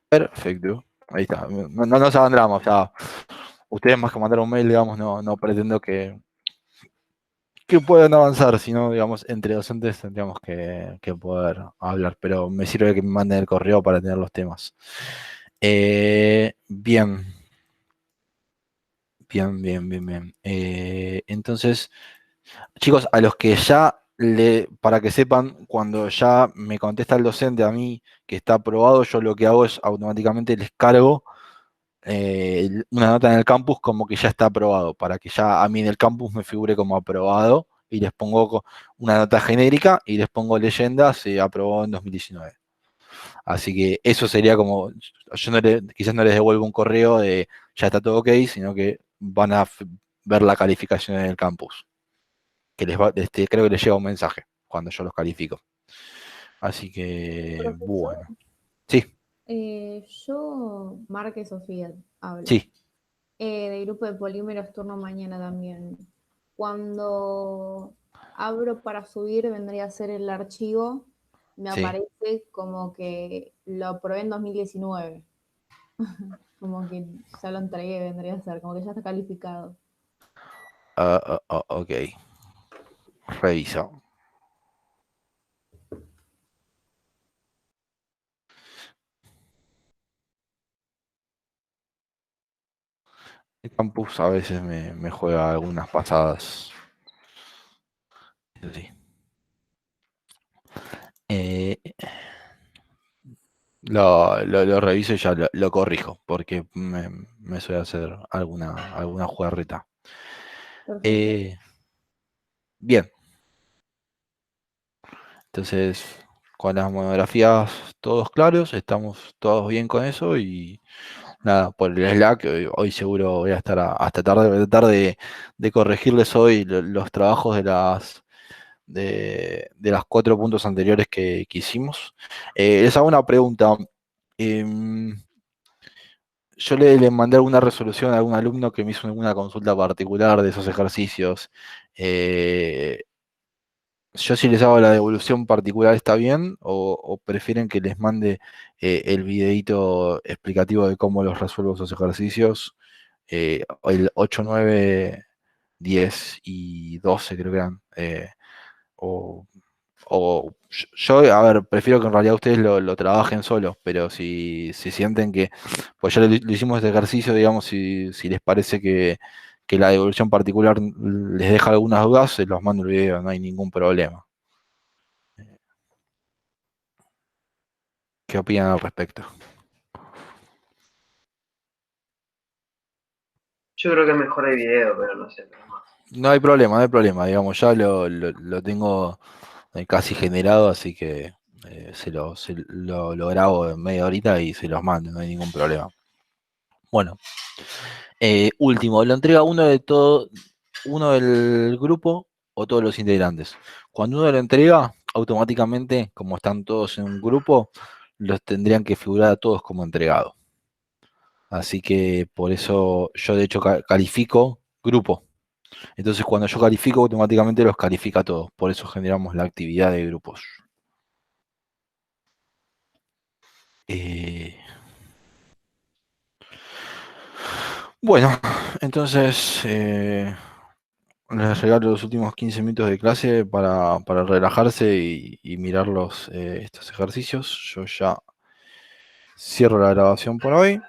Speaker 1: perfecto. Ahí está. No nos abandonamos. Ya. Ustedes más que mandar un mail, digamos, no pretendo que puedan avanzar, sino, digamos, entre docentes tendríamos que poder hablar, pero me sirve que me manden el correo para tener los temas. Bien, bien. Entonces, chicos, a los que ya para que sepan, cuando ya me contesta el docente a mí que está aprobado, yo lo que hago es automáticamente les cargo una nota en el campus como que ya está aprobado, para que ya a mí en el campus me figure como aprobado y les pongo una nota genérica y les pongo leyenda, se aprobó en 2019. Así que eso sería como, yo quizás no les devuelvo un correo de ya está todo ok, sino que van a ver la calificación en el campus, que creo que les llega un mensaje cuando yo los califico. Así que,
Speaker 5: Profesor,
Speaker 1: bueno. Sí,
Speaker 5: yo, Marque Sofía, hablo.
Speaker 1: sí,
Speaker 5: De grupo de polímeros turno mañana también. Cuando abro para subir, vendría a ser el archivo, me
Speaker 1: sí.
Speaker 5: aparece como que lo probé en 2019. Como que ya lo entregué, vendría a ser, como que ya está calificado.
Speaker 1: Ok, reviso. El campus a veces me juega algunas pasadas. Eso sí. Eh, lo reviso y ya lo corrijo, porque me suele hacer alguna jugarreta.
Speaker 5: Perfecto.
Speaker 1: Eh, bien, entonces con las monografías todos claros, estamos todos bien con eso y nada, por el Slack, hoy seguro voy a estar hasta tarde, voy a tratar de corregirles hoy los trabajos de las 4 puntos anteriores que hicimos. Les hago una pregunta. Em, yo le mandé alguna resolución a algún alumno que me hizo alguna consulta particular de esos ejercicios. Eh, yo si les hago la devolución particular, ¿está bien? ¿O prefieren que les mande el videíto explicativo de cómo los resuelvo esos ejercicios? El 8, 9, 10 y 12 creo que eran. O yo, a ver, prefiero que en realidad ustedes lo trabajen solos, pero si sienten que, pues ya lo hicimos este ejercicio, digamos, si les parece que la devolución particular les deja algunas dudas, se los mando el video, no hay ningún problema. ¿Qué opinan al respecto?
Speaker 3: Yo creo que es mejor el video, pero no sé.
Speaker 1: No hay problema, no hay problema. Digamos, ya lo tengo casi generado, así que lo grabo en media horita y se los mando, no hay ningún problema. Bueno, último, lo entrega uno del grupo o todos los integrantes. Cuando uno lo entrega, automáticamente, como están todos en un grupo, los tendrían que figurar a todos como entregado. Así que por eso yo de hecho califico grupo. Entonces cuando yo califico, automáticamente los califica a todos. Por eso generamos la actividad de grupos. Bueno, entonces les regalo los últimos 15 minutos de clase para relajarse y mirar estos ejercicios. Yo ya cierro la grabación por hoy.